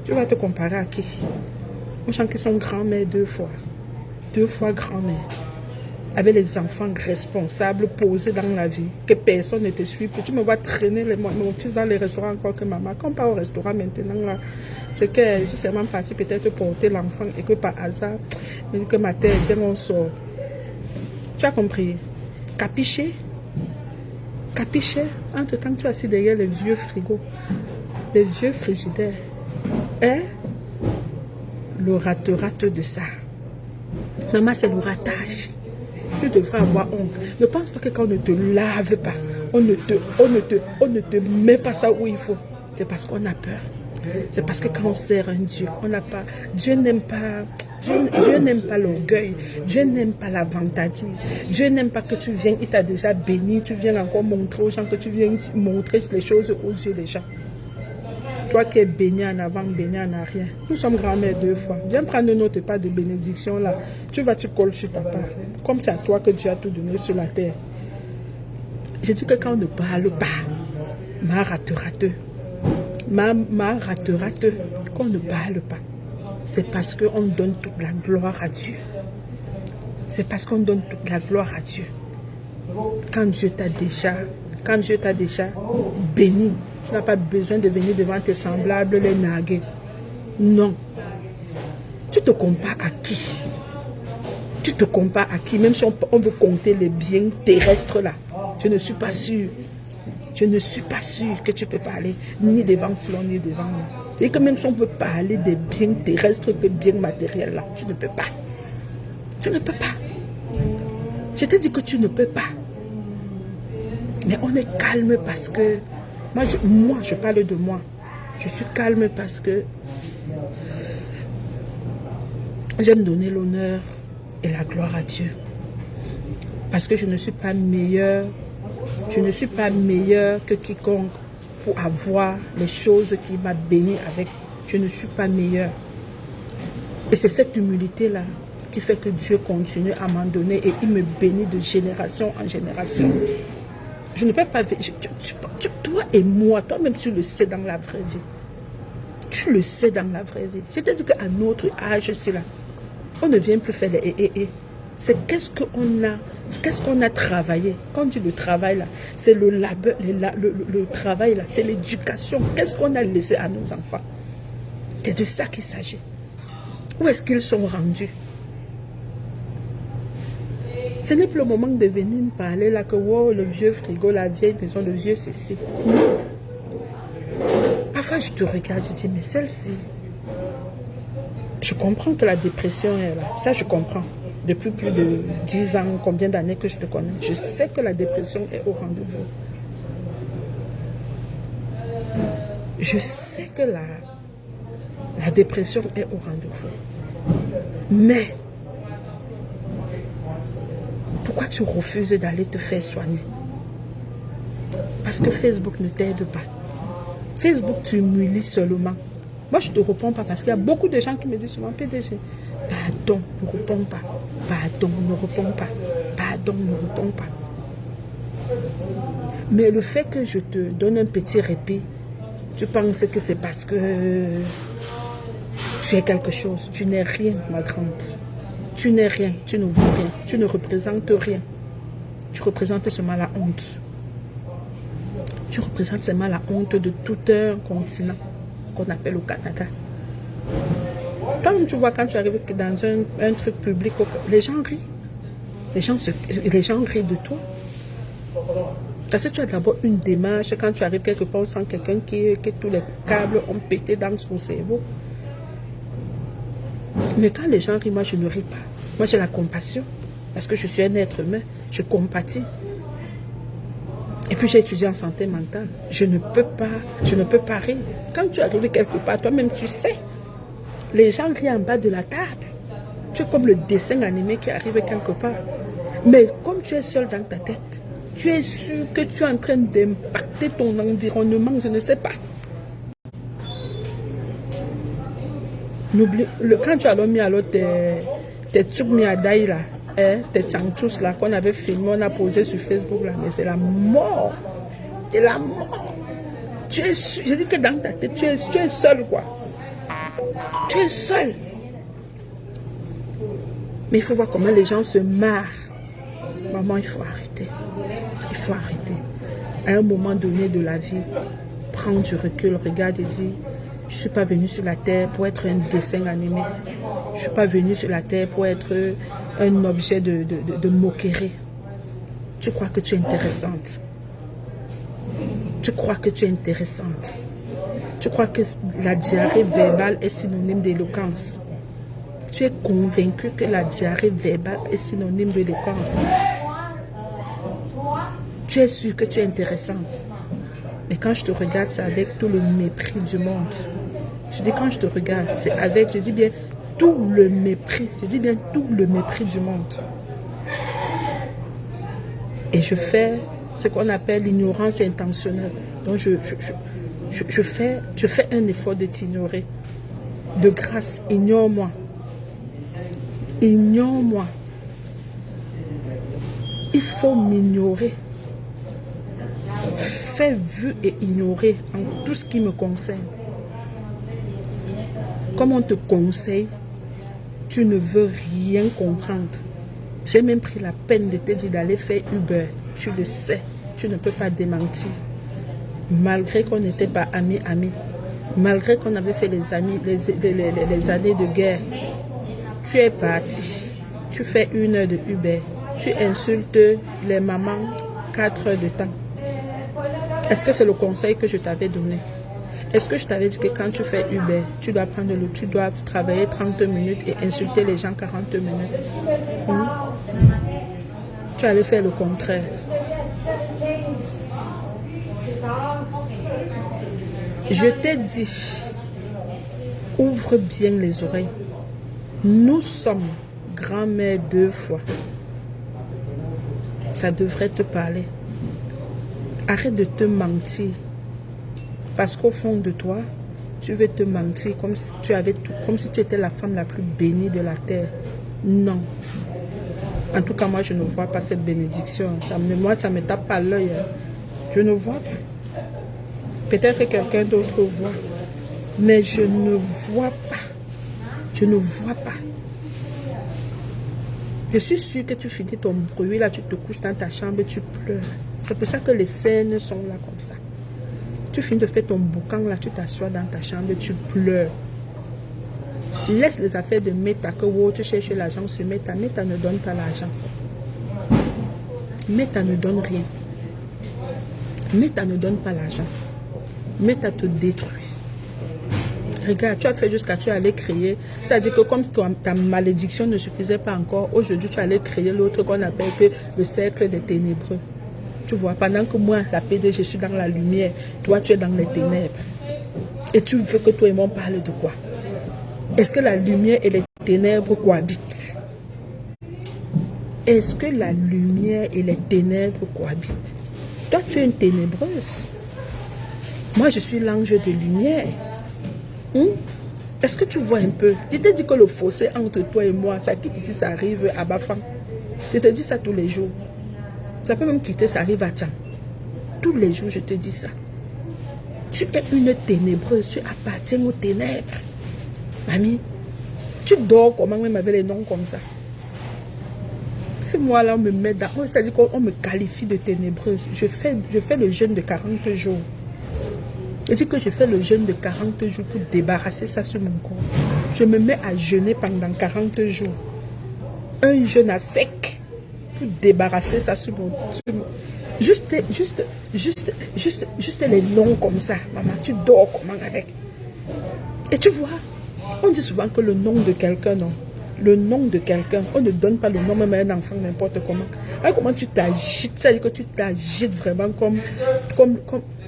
Tu vas te comparer à qui? Aux gens qui sont grand-mère 2 fois. 2 fois grand-mère. Avec les enfants responsables, posés dans la vie. Que personne ne te suit. Tu me vois traîner mon fils dans les restaurants encore que maman. Quand on part au restaurant maintenant, là, c'est que je suis seulement partie peut-être porter l'enfant et que par hasard, je dis que ma tête, viens, on sort. Tu as compris? Capiché? Capiché? Entre-temps, tu es assis derrière les vieux frigos, les vieux frigidaires. Hein? Le rate de ça. Maman, c'est le ratage. Tu devrais avoir honte. Ne pense pas que quand on ne te lave pas, on ne te met pas ça où il faut. C'est parce qu'on a peur. C'est parce que quand on sert un Dieu, on n'a pas. Dieu n'aime pas. Dieu n'aime pas l'orgueil. Dieu n'aime pas la vantardise. Dieu n'aime pas que tu viennes, il t'a déjà béni. Tu viens encore montrer aux gens que tu viens montrer les choses aux yeux des gens. Toi qui es béni en avant, béni en arrière. Nous sommes grand-mère 2 fois. Viens prendre notre part de bénédiction là. Tu colles sur ta part. Comme c'est à toi que Dieu a tout donné sur la terre. Je dis que quand on ne parle pas, ma rate, qu'on ne parle pas. C'est parce qu'on donne toute la gloire à Dieu. C'est parce qu'on donne toute la gloire à Dieu. Quand Dieu t'a déjà béni, tu n'as pas besoin de venir devant tes semblables les narguer. Non. Tu te compares à qui? Tu te compares à qui? Même si on veut compter les biens terrestres là. Je ne suis pas sûre. Je ne suis pas sûre que tu peux parler ni devant Flon, ni devant moi. Et que même si on veut parler des biens terrestres, des biens matériels là, tu ne peux pas. Tu ne peux pas. Je t'ai dit que tu ne peux pas. Mais on est calme parce que... Moi, je parle de moi. Je suis calme parce que j'aime donner l'honneur et la gloire à Dieu. Parce que je ne suis pas meilleure. Je ne suis pas meilleure que quiconque pour avoir les choses qu'il m'a béni avec. Je ne suis pas meilleure. Et c'est cette humilité-là qui fait que Dieu continue à m'en donner et il me bénit de génération en génération. Je ne peux pas... toi et moi, toi-même tu le sais dans la vraie vie. Tu le sais dans la vraie vie. Je te dis qu'à notre âge, c'est là. On ne vient plus faire les c'est qu'est-ce qu'on a travaillé. Quand on dit le travail là, c'est le labeur, le travail là, c'est l'éducation. Qu'est-ce qu'on a laissé à nos enfants? C'est de ça qu'il s'agit. Où est-ce qu'ils sont rendus? Ce n'est plus le moment de venir me parler là que wow, le vieux frigo, la vieille maison, le vieux ceci. Non. Parfois je te regarde, je dis mais celle-ci, je comprends que la dépression est là. Ça je comprends. Depuis plus de 10 ans, combien d'années que je te connais, je sais que la dépression est au rendez-vous. Je sais que la dépression est au rendez-vous. Mais, pourquoi tu refuses d'aller te faire soigner? Parce que Facebook ne t'aide pas. Facebook t'humilie seulement. Moi, je ne te réponds pas parce qu'il y a beaucoup de gens qui me disent souvent, PDG, pardon, ne réponds pas. Pardon, ne réponds pas. Pardon, ne réponds pas. Mais le fait que je te donne un petit répit, tu penses que c'est parce que tu es quelque chose. Tu n'es rien, ma grande. Tu n'es rien, tu ne vaux rien, tu ne représentes rien. Tu représentes seulement la honte. Tu représentes seulement la honte de tout un continent qu'on appelle au Canada. Quand tu vois, quand tu arrives dans un truc public, les gens rient. Les gens rient de toi. Parce que tu as d'abord une démarche. Quand tu arrives quelque part, on sent quelqu'un qui tous les câbles ont pété dans son cerveau. Mais quand les gens rient, moi je ne ris pas. Moi j'ai la compassion. Parce que je suis un être humain. Je compatis. Et puis j'ai étudié en santé mentale. Je ne peux pas rire. Quand tu arrives quelque part, toi-même tu sais. Les gens rient en bas de la table. Tu es comme le dessin animé qui arrive quelque part. Mais comme tu es seul dans ta tête, tu es sûr que tu es en train d'impacter ton environnement, je ne sais pas. Quand tu as mis à l'autre tes tchoukmiadaï là, tes tchangchous là, qu'on avait filmé, on a posé sur Facebook là, mais c'est la mort. C'est la mort. Tu es sûr, je dis que dans ta tête, tu es seul quoi. Tu es seul. Mais il faut voir comment les gens se marrent. Maman, il faut arrêter. Il faut arrêter. À un moment donné de la vie, prends du recul, regarde et dis, je ne suis pas venue sur la terre pour être un dessin animé. Je ne suis pas venue sur la terre pour être un objet de moquerie. Tu crois que tu es intéressante. Tu crois que tu es intéressante. Tu crois que la diarrhée verbale est synonyme d'éloquence. Tu es convaincu que la diarrhée verbale est synonyme d'éloquence. Tu es sûr que tu es intéressant. Mais quand je te regarde, c'est avec tout le mépris du monde. Je dis quand je te regarde, c'est avec, je dis bien, tout le mépris. Je dis bien tout le mépris du monde. Et je fais ce qu'on appelle l'ignorance intentionnelle. Donc je fais un effort de t'ignorer. De grâce, ignore-moi. Ignore-moi. Il faut m'ignorer. Fais vu et ignorer en tout ce qui me concerne. Comme on te conseille, tu ne veux rien comprendre. J'ai même pris la peine de te dire d'aller faire Uber. Tu le sais, tu ne peux pas démentir. Malgré qu'on n'était pas amis, malgré qu'on avait fait les années de guerre, tu es parti. tu fais 1 heure de Uber, tu insultes les mamans 4 heures de temps. Est-ce que c'est le conseil que je t'avais donné? Est-ce que je t'avais dit que quand tu fais Uber, tu dois prendre tu dois travailler 30 minutes et insulter les gens 40 minutes? Tu allais faire le contraire. Je t'ai dit, ouvre bien les oreilles. Nous sommes grand-mère 2 fois. Ça devrait te parler. Arrête de te mentir. Parce qu'au fond de toi, tu veux te mentir comme si tu avais tout, comme si tu étais la femme la plus bénie de la terre. Non. En tout cas, moi, je ne vois pas cette bénédiction. Moi, ça me tape pas l'œil. Je ne vois pas. Peut-être que quelqu'un d'autre voit. Mais je ne vois pas. Je ne vois pas. Je suis sûre que tu finis ton bruit, là, tu te couches dans ta chambre et tu pleures. C'est pour ça que les scènes sont là comme ça. Tu finis de faire ton boucan, là, tu t'assois dans ta chambre et tu pleures. Laisse les affaires de Meta, que wow, tu cherches l'argent sur Meta. Meta ne donne pas l'argent. Meta ne donne rien. Meta ne donne pas l'argent. Meta te détruit. Regarde, tu as fait jusqu'à tu allais créer. C'est-à-dire que comme ta malédiction ne suffisait pas encore, aujourd'hui tu allais créer l'autre qu'on appelle que le cercle des ténébreux. Tu vois, pendant que moi, la PD, je suis dans la lumière, toi tu es dans les ténèbres. Et tu veux que toi et moi on parle de quoi? Est-ce que la lumière et les ténèbres cohabitent? Est-ce que la lumière et les ténèbres cohabitent? Toi tu es une ténébreuse. Moi je suis l'ange de lumière. Est-ce que tu vois un peu? Je te dis que le fossé entre toi et moi, ça quitte ici, ça arrive à Bafang. Je te dis ça tous les jours. Ça peut même quitter, ça arrive à Tchang. Tous les jours, je te dis ça. Tu es une ténébreuse, tu appartiens aux ténèbres. Mamie, tu dors comment même avec les noms comme ça? Si moi là, on me met dans... C'est-à-dire qu'on me qualifie de ténébreuse. Je fais le jeûne de 40 jours. Je dis que je fais le jeûne de 40 jours pour débarrasser ça sur mon corps. Je me mets à jeûner pendant 40 jours. Un jeûne à sec pour débarrasser ça sur mon... Juste les noms comme ça. Maman, tu dors comment avec? Et tu vois, on dit souvent que le nom de quelqu'un, non. Le nom de quelqu'un, on ne donne pas le nom même à un enfant n'importe comment. Alors, comment tu t'agites? C'est-à-dire que tu t'agites vraiment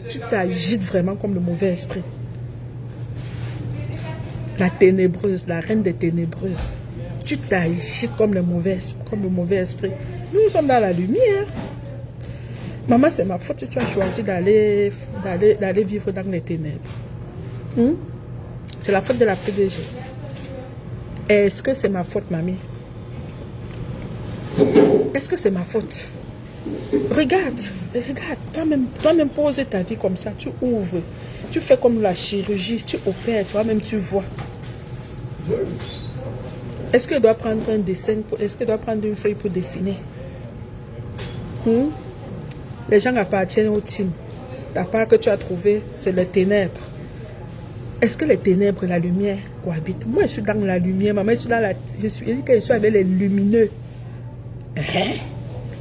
tu t'agites vraiment comme le mauvais esprit. La ténébreuse, la reine des ténébreuses. Tu t'agites comme le mauvais esprit. Nous sommes dans la lumière. Maman, c'est ma faute si tu as choisi d'aller vivre dans les ténèbres. C'est la faute de la PDG. Est-ce que c'est ma faute, mamie? Est-ce que c'est ma faute? Regarde, toi-même pose ta vie comme ça, tu ouvres, tu fais comme la chirurgie, tu opères, toi-même tu vois. Est-ce que tu dois prendre un dessin, est-ce que tu dois prendre une feuille pour dessiner? Les gens appartiennent au team. La part que tu as trouvée, c'est les ténèbres. Est-ce que les ténèbres et la lumière cohabitent? Moi, je suis dans la lumière, maman, je suis avec les lumineux.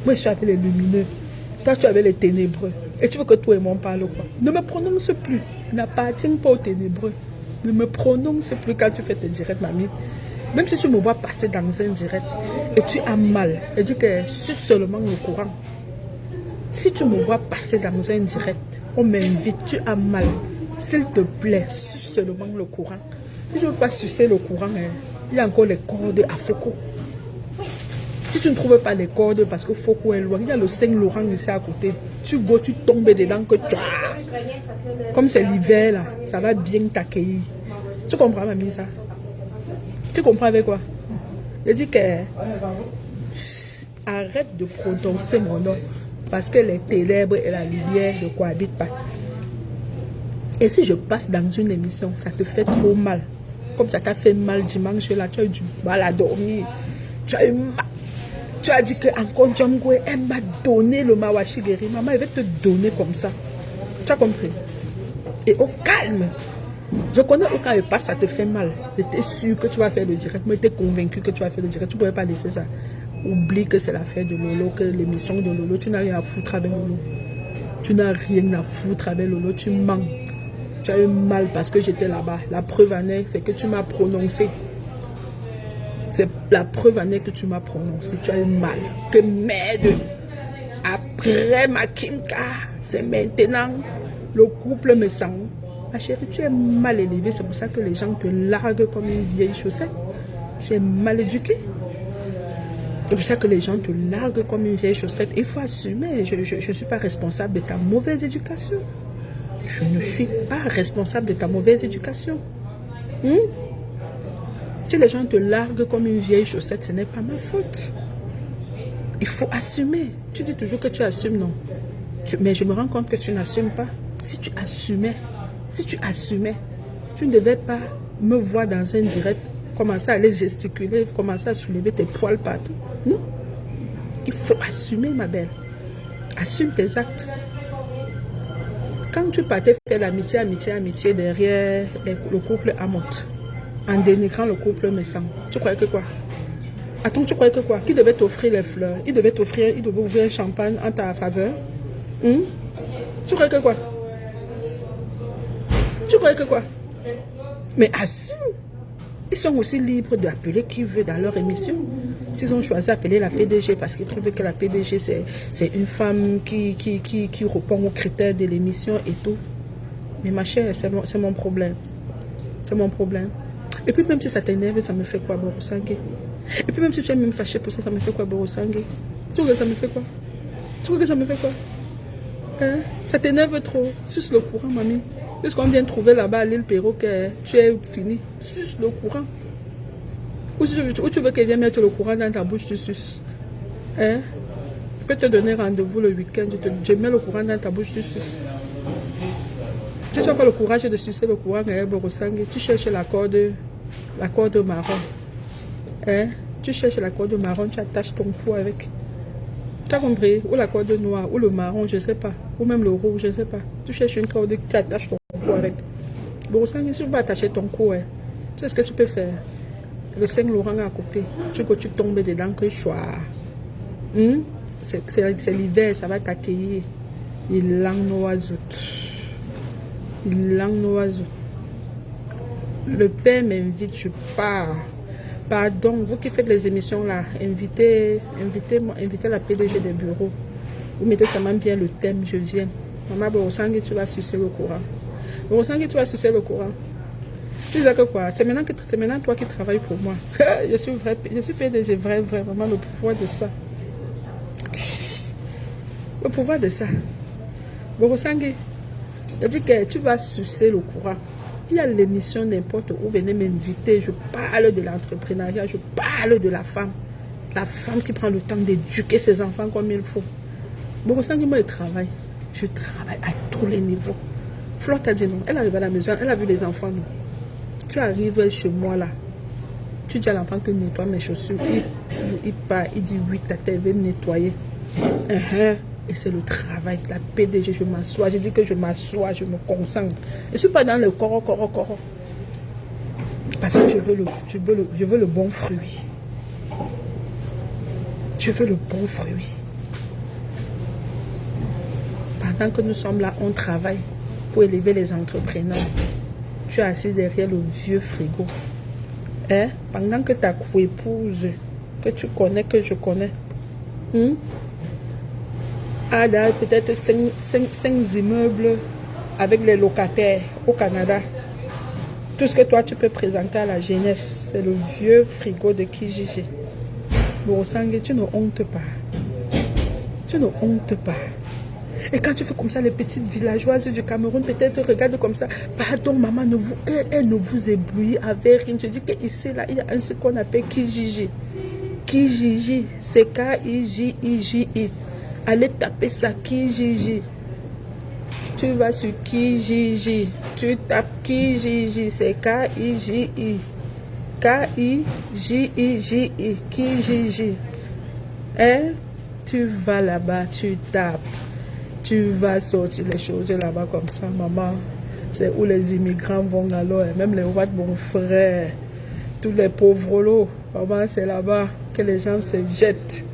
Moi, je suis avec les lumineux. Toi, tu es avec les ténébreux. Et tu veux que toi et moi on parle quoi? Ne me prononce plus. N'appartiens pas aux ténébreux. Ne me prononce plus quand tu fais tes directs, mamie. Même si tu me vois passer dans un direct et tu as mal, je dis que suis seulement le courant. Si tu me vois passer dans un direct, on m'invite, tu as mal. S'il te plaît, suis seulement le courant. Si je ne veux pas sucer le courant, il y a encore les cordes à Foucault. Si tu ne trouves pas les cordes parce que Foucault est loin, il y a le Saint-Laurent ici à côté. Tu tombes dedans que tu as. Comme c'est l'hiver là, ça va bien t'accueillir. Tu comprends, mamie, ça? Tu comprends avec quoi? Je dis que arrête de prononcer mon nom parce que les ténèbres et la lumière ne cohabitent pas. Et si je passe dans une émission, ça te fait trop mal. Comme ça t'a fait mal dimanche là, tu as eu du mal à dormir. Tu as eu mal. Tu as dit que encore Djamgwe, elle m'a donné le mawashi guéri. Maman, elle va te donner comme ça. Tu as compris? Et au calme. Je connais où quand il passe, ça te fait mal. J'étais sûr que tu vas faire le direct. Moi, j'étais convaincu que tu vas faire le direct. Tu ne pouvais pas laisser ça. Oublie que c'est l'affaire de Lolo, que l'émission de Lolo. Tu n'as rien à foutre avec Lolo. Tu n'as rien à foutre avec Lolo. Tu mens. Tu as eu mal parce que j'étais là-bas. La preuve en est, c'est que tu m'as prononcé. C'est la preuve en est que tu m'as prononcé. Tu as eu mal. Que merde. Après ma Kimka, c'est maintenant le couple me sent. Ma chérie, tu es mal élevée. C'est pour ça que les gens te larguent comme une vieille chaussette. Tu es mal éduquée. C'est pour ça que les gens te larguent comme une vieille chaussette. Il faut assumer. Je ne suis pas responsable de ta mauvaise éducation. Je ne suis pas responsable de ta mauvaise éducation. Si les gens te larguent comme une vieille chaussette, ce n'est pas ma faute. Il faut assumer. Tu dis toujours que tu assumes, non? Mais je me rends compte que tu n'assumes pas. Si tu assumais, tu ne devais pas me voir dans un direct, commencer à aller gesticuler, commencer à soulever tes poils partout. Non. Il faut assumer, ma belle. Assume tes actes. Quand tu partais faire l'amitié derrière le couple Amotte, en dénigrant le couple Messan, tu croyais que quoi? Attends, tu croyais que quoi? Qui devait t'offrir les fleurs? Il devait ouvrir un champagne en ta faveur? Tu croyais que quoi? Tu croyais que quoi? Mais assume. Ils sont aussi libres d'appeler qui veut dans leur émission. S'ils ont choisi d'appeler la PDG parce qu'ils trouvent que la PDG c'est une femme qui répond aux critères de l'émission et tout. Mais ma chère, c'est mon problème. C'est mon problème. Et puis même si ça t'énerve, ça me fait quoi, Borosangé? Et puis même si tu es même fâché pour ça, ça me fait quoi, Borosangé? Tu vois que ça me fait quoi? Tu vois que ça me fait quoi? Hein? Ça t'énerve trop. Suce le courant, mamie. Puisqu'on vient trouver là-bas à l'île Perrault que tu es fini. Suce le courant. Ou tu veux qu'elle vienne mettre le courant dans ta bouche, tu suces. Hein? Je peux te donner rendez-vous le week-end. Je mets le courant dans ta bouche, tu suces. Si tu n'as pas le courage de sucer le courant, tu cherches la corde marron. Hein? Tu cherches la corde marron, tu attaches ton cou avec. Tu as compris? Ou la corde noire, ou le marron, je ne sais pas. Ou même le rouge, je ne sais pas. Tu cherches une corde, tu attaches ton cou avec. Bon, si tu vas attacher ton cou, tu sais ce que tu peux faire? Le Saint-Laurent à côté. Tu tombes dedans, que choix. C'est l'hiver, ça va t'accueillir. Il langue oiseau. Il langue oiseau. Le père m'invite, je pars. Pardon, vous qui faites les émissions là, invitez la PDG des bureaux. Vous mettez seulement bien le thème, je viens. Maman Borosangé, tu vas sucer le courant. Borosangé, tu vas sucer le courant. Tu disais que quoi? C'est maintenant toi qui travailles pour moi. je suis PDG, vraiment le pouvoir de ça. Le pouvoir de ça. Borosangé, je dis que tu vas sucer le courant. Il y a l'émission n'importe où, venez m'inviter, je parle de l'entrepreneuriat, je parle de la femme qui prend le temps d'éduquer ses enfants comme il faut. Borosangé, moi je travaille à tous les niveaux. Flotte a dit non, elle arrive à la maison, elle a vu les enfants, non. Tu arrives chez moi là, tu dis à l'enfant que nettoie mes chaussures, il part, il dit oui, ta tête va me nettoyer. Et c'est le travail, la PDG, je m'assois, je dis que je m'assois, je me concentre. Je ne suis pas dans le coro. Parce que je veux le bon fruit. Je veux le bon fruit. Pendant que nous sommes là, on travaille pour élever les entrepreneurs. Tu es assis derrière le vieux frigo. Pendant que ta coépouse, que tu connais, que je connais, a peut-être 5 immeubles avec les locataires au Canada. Tout ce que toi tu peux présenter à la jeunesse, c'est le vieux frigo de Kijiji. Borosangé, tu ne hontes pas. Tu ne hontes pas. Et quand tu fais comme ça, les petites villageoises du Cameroun, peut-être regardent comme ça. Pardon, maman, elle ne vous éblouit avec rien. Je dis qu'ici, là, il y a ce qu'on appelle Kijiji. Kijiji, c'est K-I-J-I-J-I. Allez taper ça, Kijiji. Tu vas sur Kijiji. Tu tapes Kijiji, c'est K-I-J-I. K-I-J-I-J-I. Kijiji. Tu vas là-bas, tu tapes. Tu vas sortir les choses là-bas comme ça, maman. C'est où les immigrants vont alors, et même les rois de mon frère, tous les pauvres lots, c'est là-bas que les gens se jettent.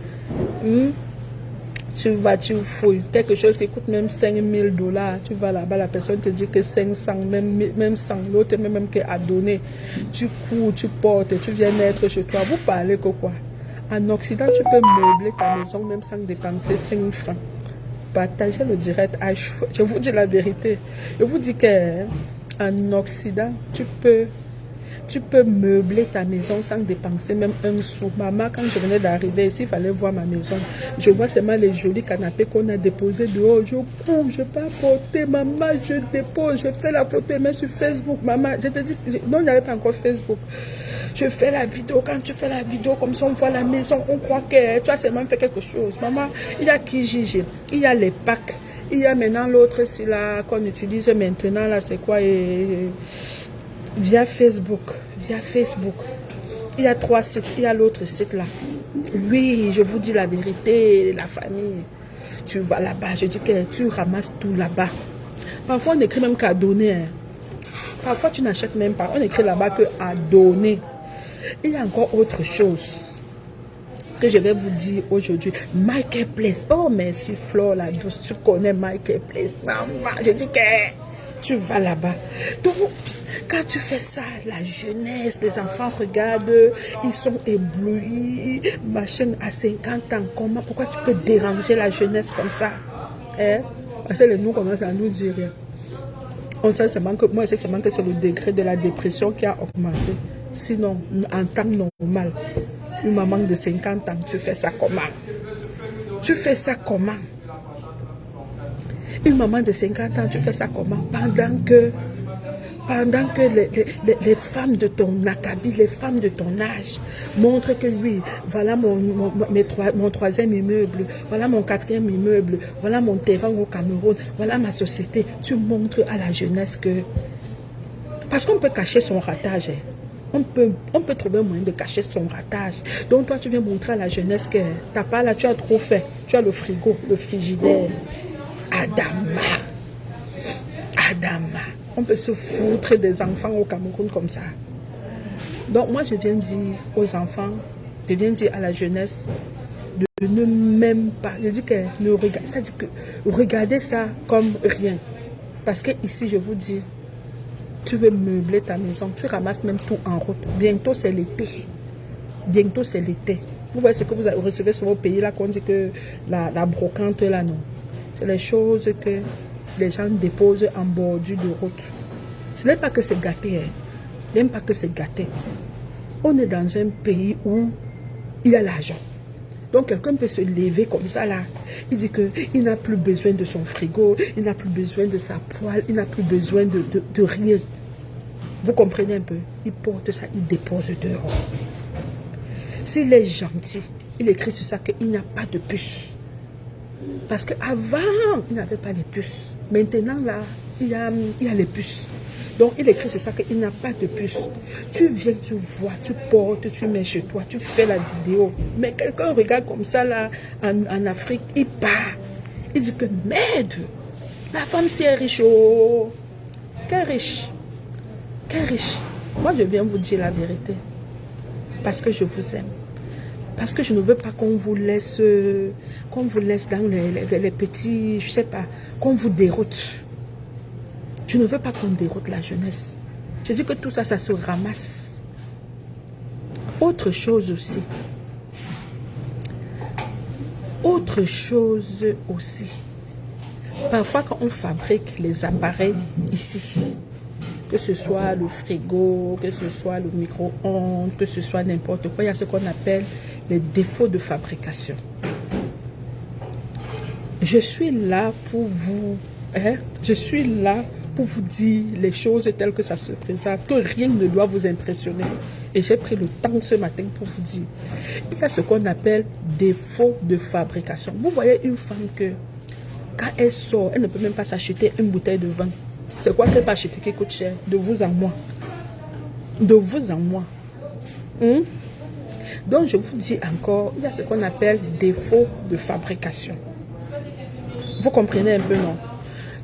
Tu vas, tu fouilles, quelque chose qui coûte même 5000 $, tu vas là-bas, la personne te dit que 500, même 100, l'autre même qu'à donner. Tu cours, tu portes, tu viens mettre chez toi. Vous parlez que quoi? En Occident, tu peux meubler ta maison même sans dépenser 5 francs. Partagez le direct. Je vous dis la vérité. Je vous dis qu'en Occident, tu peux meubler ta maison sans dépenser même un sou. Maman, quand je venais d'arriver ici, il fallait voir ma maison. Je vois seulement les jolis canapés qu'on a déposés dehors. Je cours, je peux apporter. Maman, je dépose. Je fais la photo et mets sur Facebook. Maman, je te dis, non, il n'y avait pas encore Facebook. Je fais la vidéo. Quand tu fais la vidéo, comme ça, on voit la maison. On croit que tu as seulement fait quelque chose. Maman, il y a Kijiji. Il y a les packs. Il y a maintenant l'autre, c'est là qu'on utilise maintenant. Là, c'est quoi via Facebook, il y a 3 sites, il y a l'autre site là. Oui, je vous dis la vérité, la famille. Tu vas là-bas, je dis que tu ramasses tout là-bas. Parfois, on écrit même qu'à donner. Hein. Parfois, tu n'achètes même pas. On écrit là-bas qu'à donner. Il y a encore autre chose que je vais vous dire aujourd'hui. Marketplace. Oh, merci Flore la douce, tu connais Marketplace. Maman, je dis que tu vas là-bas. Donc, quand tu fais ça, la jeunesse, les enfants regardent, ils sont éblouis. Ma chaîne à 50 ans, comment, pourquoi tu peux déranger la jeunesse comme ça? Hein? Parce que les nous commencent à nous dire rien. On sait seulement que, moi, je sais seulement que c'est le degré de la dépression qui a augmenté. Sinon, en temps normal, une maman de 50 ans, tu fais ça comment? Tu fais ça comment? Une maman de 50 ans, tu fais ça comment? Pendant que les femmes de ton acabit, les femmes de ton âge montrent que oui, voilà mon 3e immeuble, voilà mon 4e immeuble, voilà mon terrain au Cameroun, voilà ma société. Tu montres à la jeunesse que... Parce qu'on peut cacher son ratage. On peut trouver un moyen de cacher son ratage. Donc toi, tu viens montrer à la jeunesse que t'as pas là, tu as trop fait. Tu as le frigo, le frigidaire. Adama. On peut se foutre des enfants au Cameroun comme ça. Donc moi, je viens dire aux enfants, je viens dire à la jeunesse de ne même pas. Je dis que ne regardez, c'est-à-dire que regardez ça comme rien. Parce que ici, je vous dis, tu veux meubler ta maison, tu ramasses même tout en route. Bientôt, c'est l'été. Bientôt, c'est l'été. Vous voyez ce que vous recevez sur vos pays là, qu'on dit que la brocante là, non. C'est les choses que les gens déposent en bordure de route. Ce n'est pas que c'est gâté. Hein. Même pas que c'est gâté. On est dans un pays où il y a l'argent. Donc quelqu'un peut se lever comme ça là. Il dit qu'il n'a plus besoin de son frigo, il n'a plus besoin de sa poêle, il n'a plus besoin de rien. Vous comprenez un peu? Il porte ça, il dépose dehors. S'il est gentil, il écrit sur ça qu'il n'y a pas de puce. Parce qu'avant, il n'avait pas les puces. Maintenant, là, il y a les puces. Donc, il écrit sur ça qu'il n'a pas de puce. Tu viens, tu vois, tu portes, tu mets chez toi, tu fais la vidéo. Mais quelqu'un regarde comme ça, là, en Afrique, il part. Il dit que, merde, la femme, si elle est riche, oh, qu'elle est riche. Qu'elle est riche. Moi, je viens vous dire la vérité. Parce que je vous aime. Parce que je ne veux pas qu'on vous laisse dans les petits, je sais pas, qu'on vous déroute. Je ne veux pas qu'on déroute la jeunesse. Je dis que tout ça, ça se ramasse. Autre chose aussi. Autre chose aussi. Parfois, quand on fabrique les appareils ici, que ce soit le frigo, que ce soit le micro-ondes, que ce soit n'importe quoi, il y a ce qu'on appelle les défauts de fabrication. Je suis là pour vous, je suis là pour vous dire les choses telles que ça se présente, que rien ne doit vous impressionner. Et j'ai pris le temps ce matin pour vous dire. Il y a ce qu'on appelle défaut de fabrication. Vous voyez une femme que, quand elle sort, elle ne peut même pas s'acheter une bouteille de vin. C'est quoi qu'elle peut acheter qui coûte cher? De vous en moi. De vous en moi. Donc, je vous dis encore, il y a ce qu'on appelle défaut de fabrication. Vous comprenez un peu, non?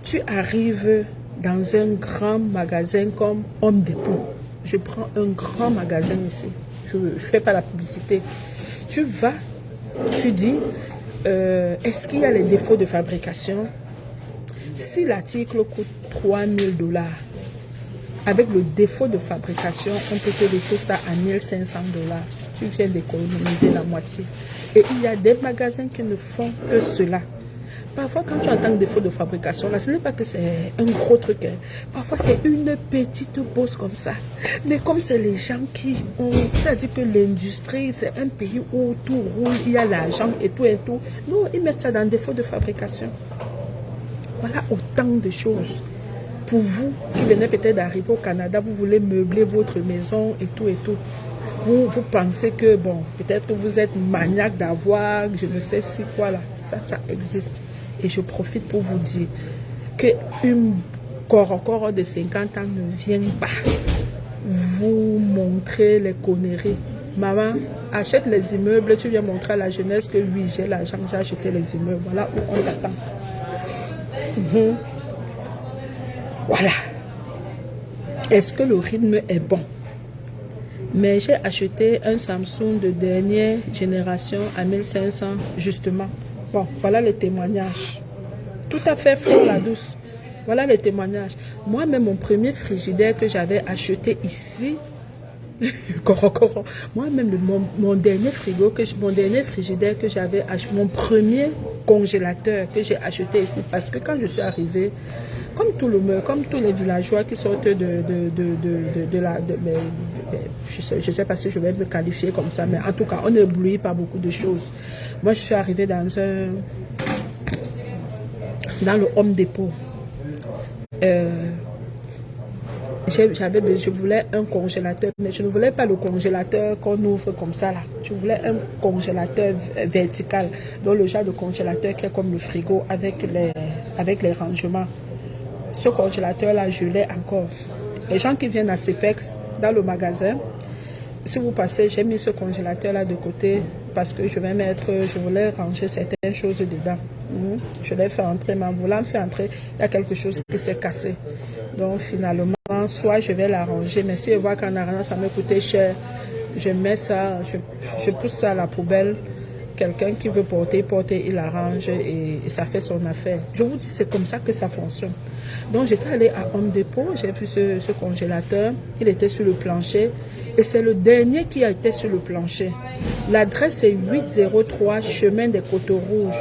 Tu arrives dans un grand magasin comme Home Depot. Je prends un grand magasin ici. Je ne fais pas la publicité. Tu vas, tu dis, est-ce qu'il y a les défauts de fabrication? Si l'article coûte 3000 $, avec le défaut de fabrication, on peut te laisser ça à 1500 $. Tu viens d'économiser la moitié. Et il y a des magasins qui ne font que cela. Parfois, quand tu entends défaut de fabrication, là, ce n'est pas que c'est un gros truc. Hein. Parfois, c'est une petite pause comme ça. Mais comme c'est les gens qui ont... C'est-à-dire que l'industrie, c'est un pays où tout roule, il y a l'argent et tout et tout. Nous, ils mettent ça dans défaut de fabrication. Voilà autant de choses. Pour vous, qui venez peut-être d'arriver au Canada, vous voulez meubler votre maison et tout et tout. Vous pensez que, bon, peut-être que vous êtes maniaque d'avoir, je ne sais si quoi là. Ça existe. Et je profite pour vous dire qu'une corps de 50 ans ne vient pas vous montrer les conneries. Maman, achète les immeubles, tu viens montrer à la jeunesse que oui, j'ai l'argent, j'ai acheté les immeubles. Voilà où on t'attend. Voilà. Est-ce que le rythme est bon? Mais j'ai acheté un Samsung de dernière génération à 1500 justement. Bon, voilà les témoignages. Tout à fait fort la douce. Voilà les témoignages. Moi-même, mon premier frigidaire que j'avais acheté ici, moi-même, mon dernier frigidaire que j'avais acheté, mon premier congélateur que j'ai acheté ici, parce que quand je suis arrivée, comme tous les villageois qui sortent je sais pas si je vais me qualifier comme ça, mais en tout cas, on n'éblouit pas beaucoup de choses. Moi, je suis arrivée dans le Home Depot. Je voulais un congélateur, mais je ne voulais pas le congélateur qu'on ouvre comme ça là. Je voulais un congélateur vertical, donc le genre de congélateur qui est comme le frigo avec les rangements. Ce congélateur là, je l'ai encore. Les gens qui viennent à CEPEX dans le magasin, si vous passez, j'ai mis ce congélateur là de côté parce que je voulais ranger certaines choses dedans. Je l'ai fait entrer, mais en voulant faire entrer, il y a quelque chose qui s'est cassé. Donc finalement, soit je vais l'arranger, mais si je vois qu'en arrangant ça me coûtait cher, je mets ça, je pousse ça à la poubelle. Quelqu'un qui veut porter, il arrange et ça fait son affaire. Je vous dis, c'est comme ça que ça fonctionne. Donc j'étais allée à Home Depot, j'ai vu ce congélateur, il était sur le plancher et c'est le dernier qui a été sur le plancher. L'adresse est 803 chemin des Coteaux Rouges,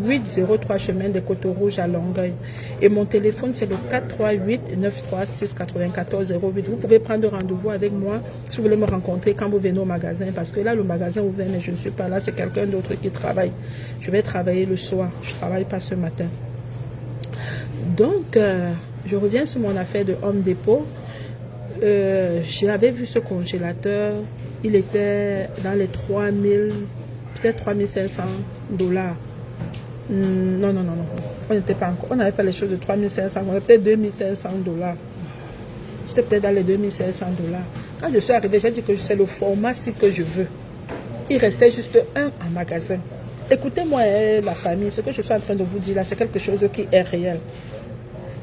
803 chemin des Coteaux Rouges à Longueuil. Et mon téléphone c'est le 438-936-9408. Vous pouvez prendre rendez-vous avec moi si vous voulez me rencontrer quand vous venez au magasin, parce que là le magasin est ouvert mais je ne suis pas là, c'est quelqu'un d'autre qui travaille. Je vais travailler le soir, je ne travaille pas ce matin. Donc, je reviens sur mon affaire de Home Depot. J'avais vu ce congélateur, il était dans les 3000, peut-être 3500 $. Non, on n'était pas encore, on n'avait pas les choses de 3500, on avait peut-être 2500 $. C'était peut-être dans les 2500 $. Quand je suis arrivée, j'ai dit que c'est le format si que je veux. Il restait juste un en magasin. Écoutez-moi, la famille, ce que je suis en train de vous dire là, c'est quelque chose qui est réel.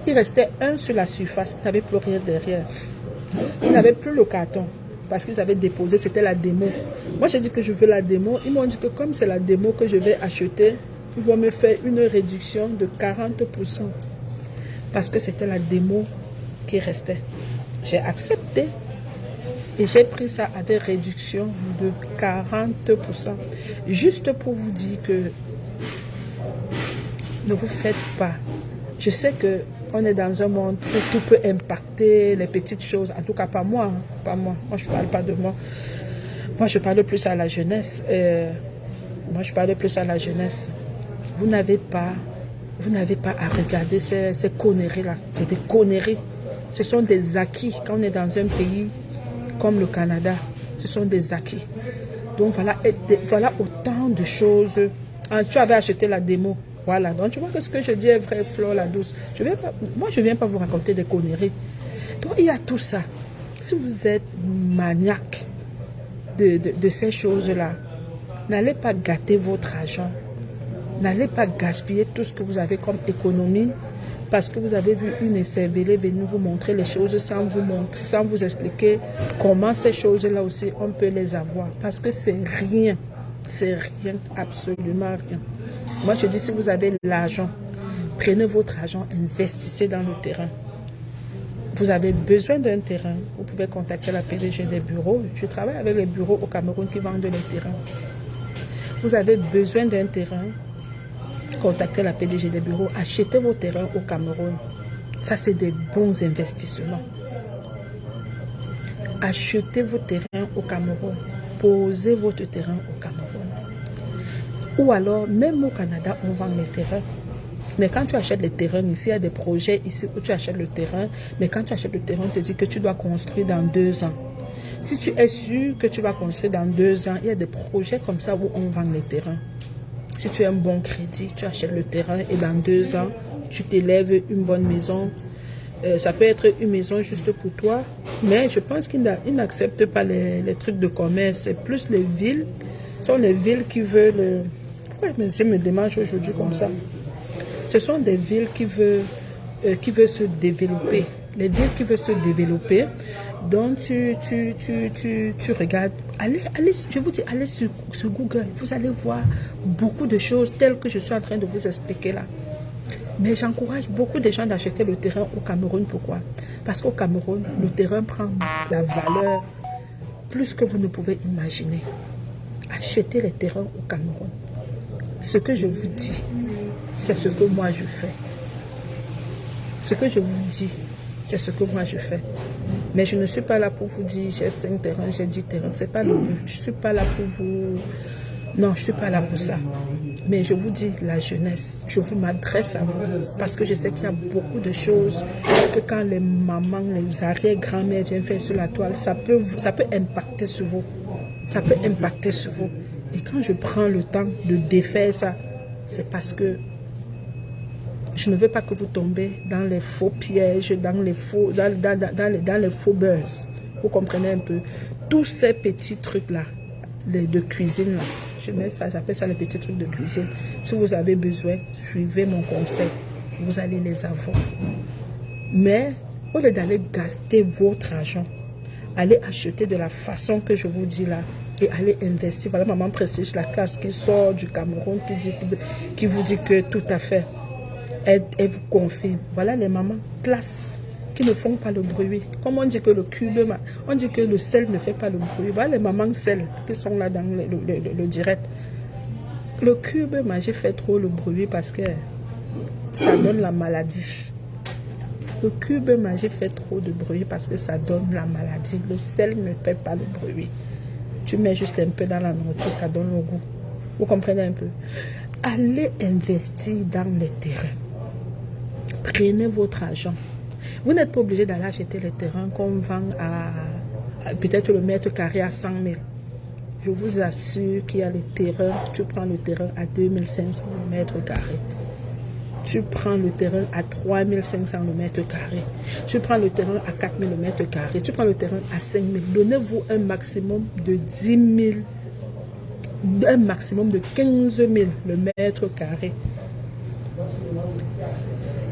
Il restait un sur la surface, il n'avait plus rien derrière. Il n'avait plus le carton parce qu'ils avaient déposé, c'était la démo. Moi, j'ai dit que je veux la démo. Ils m'ont dit que comme c'est la démo que je vais acheter, ils vont me faire une réduction de 40% parce que c'était la démo qui restait. J'ai accepté et j'ai pris ça avec réduction de 40%. Juste pour vous dire que ne vous faites pas. Je sais que on est dans un monde où tout peut impacter les petites choses. En tout cas, pas moi. Pas moi. Moi, je ne parle pas de moi. Moi, je parle plus à la jeunesse. Moi, je parle plus à la jeunesse. Vous n'avez pas à regarder ces conneries-là. C'est des conneries. Ce sont des acquis. Quand on est dans un pays comme le Canada, ce sont des acquis. Donc, voilà autant de choses. Tu avais acheté la démo. Voilà, donc tu vois que ce que je dis est vrai, Flore la douce. Moi, je ne viens pas vous raconter des conneries. Donc, il y a tout ça. Si vous êtes maniaque de ces choses-là, n'allez pas gâter votre argent N'allez pas gaspiller tout ce que vous avez comme économie parce que vous avez vu une écervelée venir vous montrer les choses sans vous expliquer comment ces choses-là aussi, on peut les avoir. Parce que c'est rien, absolument rien. Moi, je dis, si vous avez l'argent, prenez votre argent, investissez dans le terrain. Vous avez besoin d'un terrain, vous pouvez contacter la PDG des bureaux. Je travaille avec les bureaux au Cameroun qui vendent les terrains. Vous avez besoin d'un terrain, contactez la PDG des bureaux, achetez vos terrains au Cameroun. Ça, c'est des bons investissements. Achetez vos terrains au Cameroun. Posez votre terrain au Cameroun. Ou alors, même au Canada, on vend les terrains. Mais quand tu achètes les terrains, ici, il y a des projets ici où tu achètes le terrain. Mais quand tu achètes le terrain, on te dit que tu dois construire dans 2 ans. Si tu es sûr que tu vas construire dans 2 ans, il y a des projets comme ça où on vend les terrains. Si tu as un bon crédit, tu achètes le terrain et dans 2 ans, tu t'élèves une bonne maison. Ça peut être une maison juste pour toi. Mais je pense qu'ils n'acceptent pas les trucs de commerce. C'est plus les villes. Ce sont les villes qui veulent... Pourquoi je me démange aujourd'hui comme ça? Ce sont des villes qui veulent se développer. Les villes qui veulent se développer. Donc, tu regardes. Allez, je vous dis, allez sur Google. Vous allez voir beaucoup de choses telles que je suis en train de vous expliquer là. Mais j'encourage beaucoup de gens d'acheter le terrain au Cameroun. Pourquoi? Parce qu'au Cameroun, le terrain prend la valeur plus que vous ne pouvez imaginer. Achetez les terrains au Cameroun. Ce que je vous dis, c'est ce que moi je fais. Ce que je vous dis, c'est ce que moi je fais. Mais je ne suis pas là pour vous dire j'ai 5 terrains, j'ai 10 terrains. C'est pas le but. Je ne suis pas là pour vous... Non, je ne suis pas là pour ça. Mais je vous dis, la jeunesse, je vous m'adresse à vous. Parce que je sais qu'il y a beaucoup de choses que quand les mamans, les arrière-grand-mères viennent faire sur la toile, ça peut impacter sur vous. Ça peut impacter sur vous. Et quand je prends le temps de défaire ça, c'est parce que je ne veux pas que vous tombez dans les faux pièges, dans les faux buzz. Vous comprenez un peu. Tous ces petits trucs-là, de cuisine, là, je mets ça, j'appelle ça les petits trucs de cuisine. Si vous avez besoin, suivez mon conseil. Vous allez les avoir. Mais au lieu d'aller gaster votre argent, allez acheter de la façon que je vous dis là. Et allez investir. Voilà maman Prestige, la classe qui sort du Cameroun, qui vous dit que tout à fait, elle vous confirme. Voilà les mamans classe qui ne font pas le bruit. Comme on dit que le cube, on dit que le sel ne fait pas le bruit. Voilà les mamans sel qui sont là dans le direct. Le cube j'ai fait trop le bruit parce que ça donne la maladie. Le cube j'ai fait trop de bruit parce que ça donne la maladie. Le sel ne fait pas le bruit. Tu mets juste un peu dans la nourriture, ça donne le goût. Vous comprenez un peu? Allez investir dans les terrains. Prenez votre argent. Vous n'êtes pas obligé d'aller acheter les terrains qu'on vend à peut-être le mètre carré à 100 000. Je vous assure qu'il y a les terrains. Tu prends le terrain à 2500 le mètre carré. Tu prends le terrain à 3500 le mètre carré. Tu prends le terrain à 4000 le mètre carré. Tu prends le terrain à 5000. Donnez-vous un maximum de 10 000, un maximum de 15 000 le mètre carré.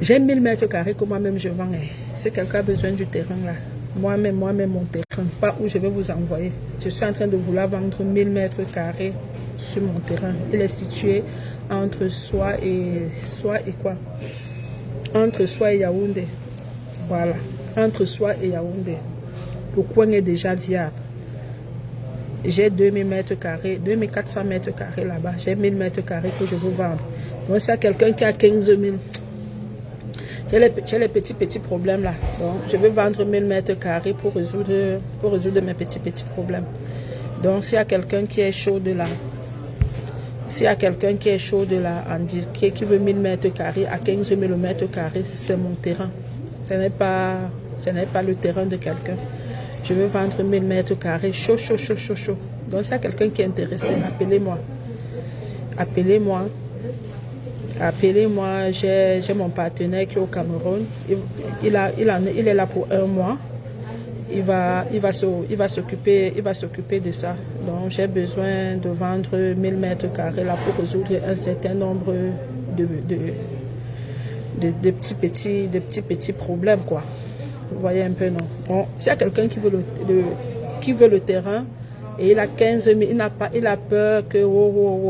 J'ai 1000 mètres carrés que moi-même je vends. Si quelqu'un a besoin du terrain là, moi-même mon terrain, pas où je vais vous envoyer. Je suis en train de vouloir vendre 1000 mètres carrés sur mon terrain. Il est situé entre Soie et quoi? Entre Soie et Yaoundé. Voilà. Entre Soie et Yaoundé. Le coin est déjà viable. J'ai 2000 mètres carrés, 2400 mètres carrés là-bas. J'ai 1000 mètres carrés que je veux vendre. Donc, s'il y a quelqu'un qui a 15 000, j'ai les petits problèmes là. Donc, je veux vendre 1000 mètres carrés pour résoudre mes petits problèmes. Donc, s'il y a quelqu'un qui est chaud de là, qui veut 1000 mètres carrés à 15 000 le mètre carré, c'est mon terrain. Ce n'est pas le terrain de quelqu'un. Je veux vendre 1000 mètres carrés chaud. Donc, s'il y a quelqu'un qui est intéressé, appelez-moi. Appelez-moi, j'ai mon partenaire qui est au Cameroun. Il est là pour 1 mois. il va s'occuper de ça. Donc j'ai besoin de vendre 1000 mètres carrés là pour résoudre un certain nombre de petits problèmes, quoi. Vous voyez un peu, non? Bon, s'il y a quelqu'un qui veut le terrain et il a 15 000, il a peur que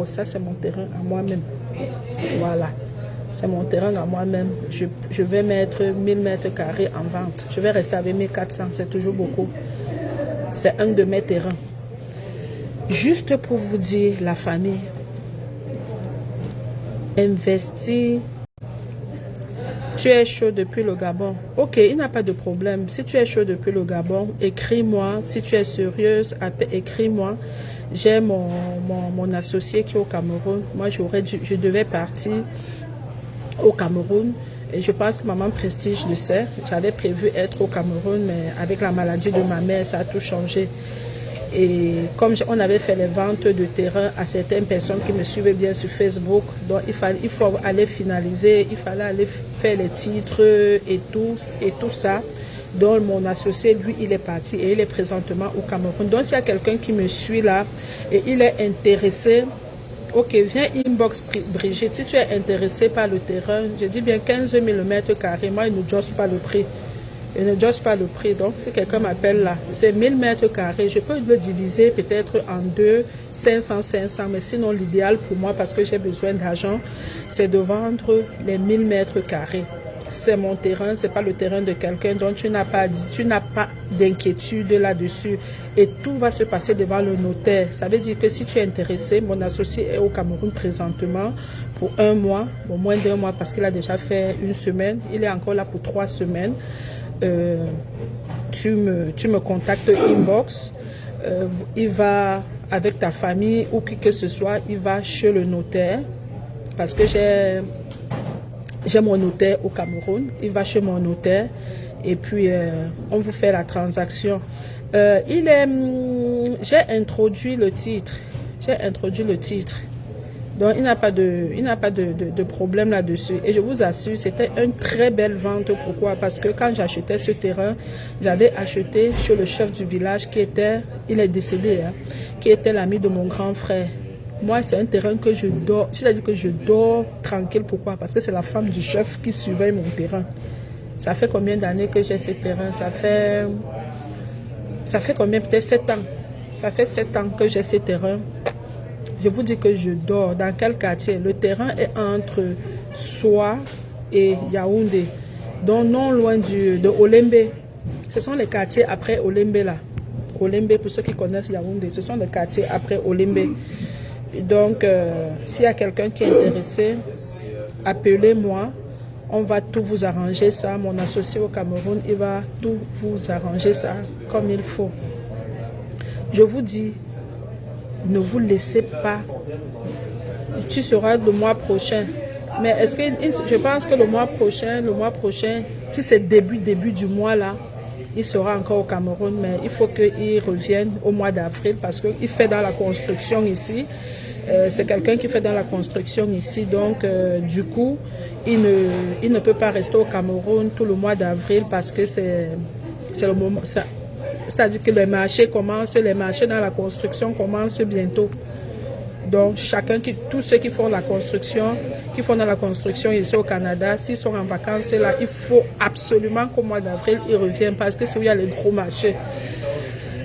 ça c'est mon terrain à moi-même. Voilà. C'est mon terrain à moi-même. Je vais mettre 1000 mètres carrés en vente. Je vais rester avec 1400. C'est toujours beaucoup. C'est un de mes terrains. Juste pour vous dire, la famille, investit. Tu es chaud depuis le Gabon. Ok, il n'y a pas de problème. Si tu es chaud depuis le Gabon, écris-moi. Si tu es sérieuse, écris-moi. J'ai mon associé qui est au Cameroun. Moi, je devais partir au Cameroun. Et je pense que Maman Prestige le sait. J'avais prévu être au Cameroun, mais avec la maladie de ma mère, ça a tout changé. Et comme on avait fait les ventes de terrain à certaines personnes qui me suivaient bien sur Facebook, donc il faut aller finaliser, il fallait aller faire les titres et tout ça. Donc mon associé, lui, il est parti et il est présentement au Cameroun. Donc s'il y a quelqu'un qui me suit là et il est intéressé, ok, viens inbox Brigitte. Si tu es intéressé par le terrain, je dis bien 15 000 mètres carrés, moi, il ne josse pas le prix. Il ne josse pas le prix. Donc, si quelqu'un m'appelle là, c'est 1000 mètres carrés. Je peux le diviser peut-être en deux, 500, 500. Mais sinon, l'idéal pour moi, parce que j'ai besoin d'argent, c'est de vendre les 1000 mètres carrés. C'est mon terrain, c'est pas le terrain de quelqu'un, donc tu n'as pas d'inquiétude là-dessus et tout va se passer devant le notaire. Ça veut dire que si tu es intéressé, mon associé est au Cameroun présentement pour 1 mois, bon, moins d'1 mois parce qu'il a déjà fait 1 semaine, il est encore là pour 3 semaines. Tu me contactes inbox, il va avec ta famille ou qui que ce soit, il va chez le notaire parce que j'ai mon notaire au Cameroun, il va chez mon notaire et puis on vous fait la transaction. J'ai introduit le titre, donc il n'a pas de problème là-dessus. Et je vous assure, c'était une très belle vente. Pourquoi? Parce que quand j'achetais ce terrain, j'avais acheté chez le chef du village il est décédé, hein, qui était l'ami de mon grand frère. Moi, c'est un terrain que je dors. C'est-à-dire que je dors tranquille. Pourquoi? Parce que c'est la femme du chef qui surveille mon terrain. Ça fait combien d'années que j'ai ce terrain? Ça fait combien? Peut-être 7 ans. Ça fait 7 ans que j'ai ce terrain. Je vous dis que je dors. Dans quel quartier? Le terrain est entre Soa et Yaoundé. Donc, non loin de Olembe. Ce sont les quartiers après Olembe là. Olembe, pour ceux qui connaissent Yaoundé, ce sont les quartiers après Olembe. Donc, s'il y a quelqu'un qui est intéressé, appelez-moi. On va tout vous arranger ça. Mon associé au Cameroun, il va tout vous arranger ça comme il faut. Je vous dis, ne vous laissez pas. Tu seras le mois prochain. Mais est-ce que je pense que le mois prochain, si c'est début du mois là, il sera encore au Cameroun, mais il faut qu'il revienne au mois d'avril parce qu'il fait dans la construction ici. C'est quelqu'un qui fait dans la construction ici, donc du coup, il ne peut pas rester au Cameroun tout le mois d'avril parce que c'est le moment. C'est-à-dire que les marchés dans la construction commencent bientôt. Donc, tous ceux qui font dans la construction ici au Canada, s'ils sont en vacances là, il faut absolument qu'au mois d'avril, ils reviennent parce que c'est où il y a les gros marchés.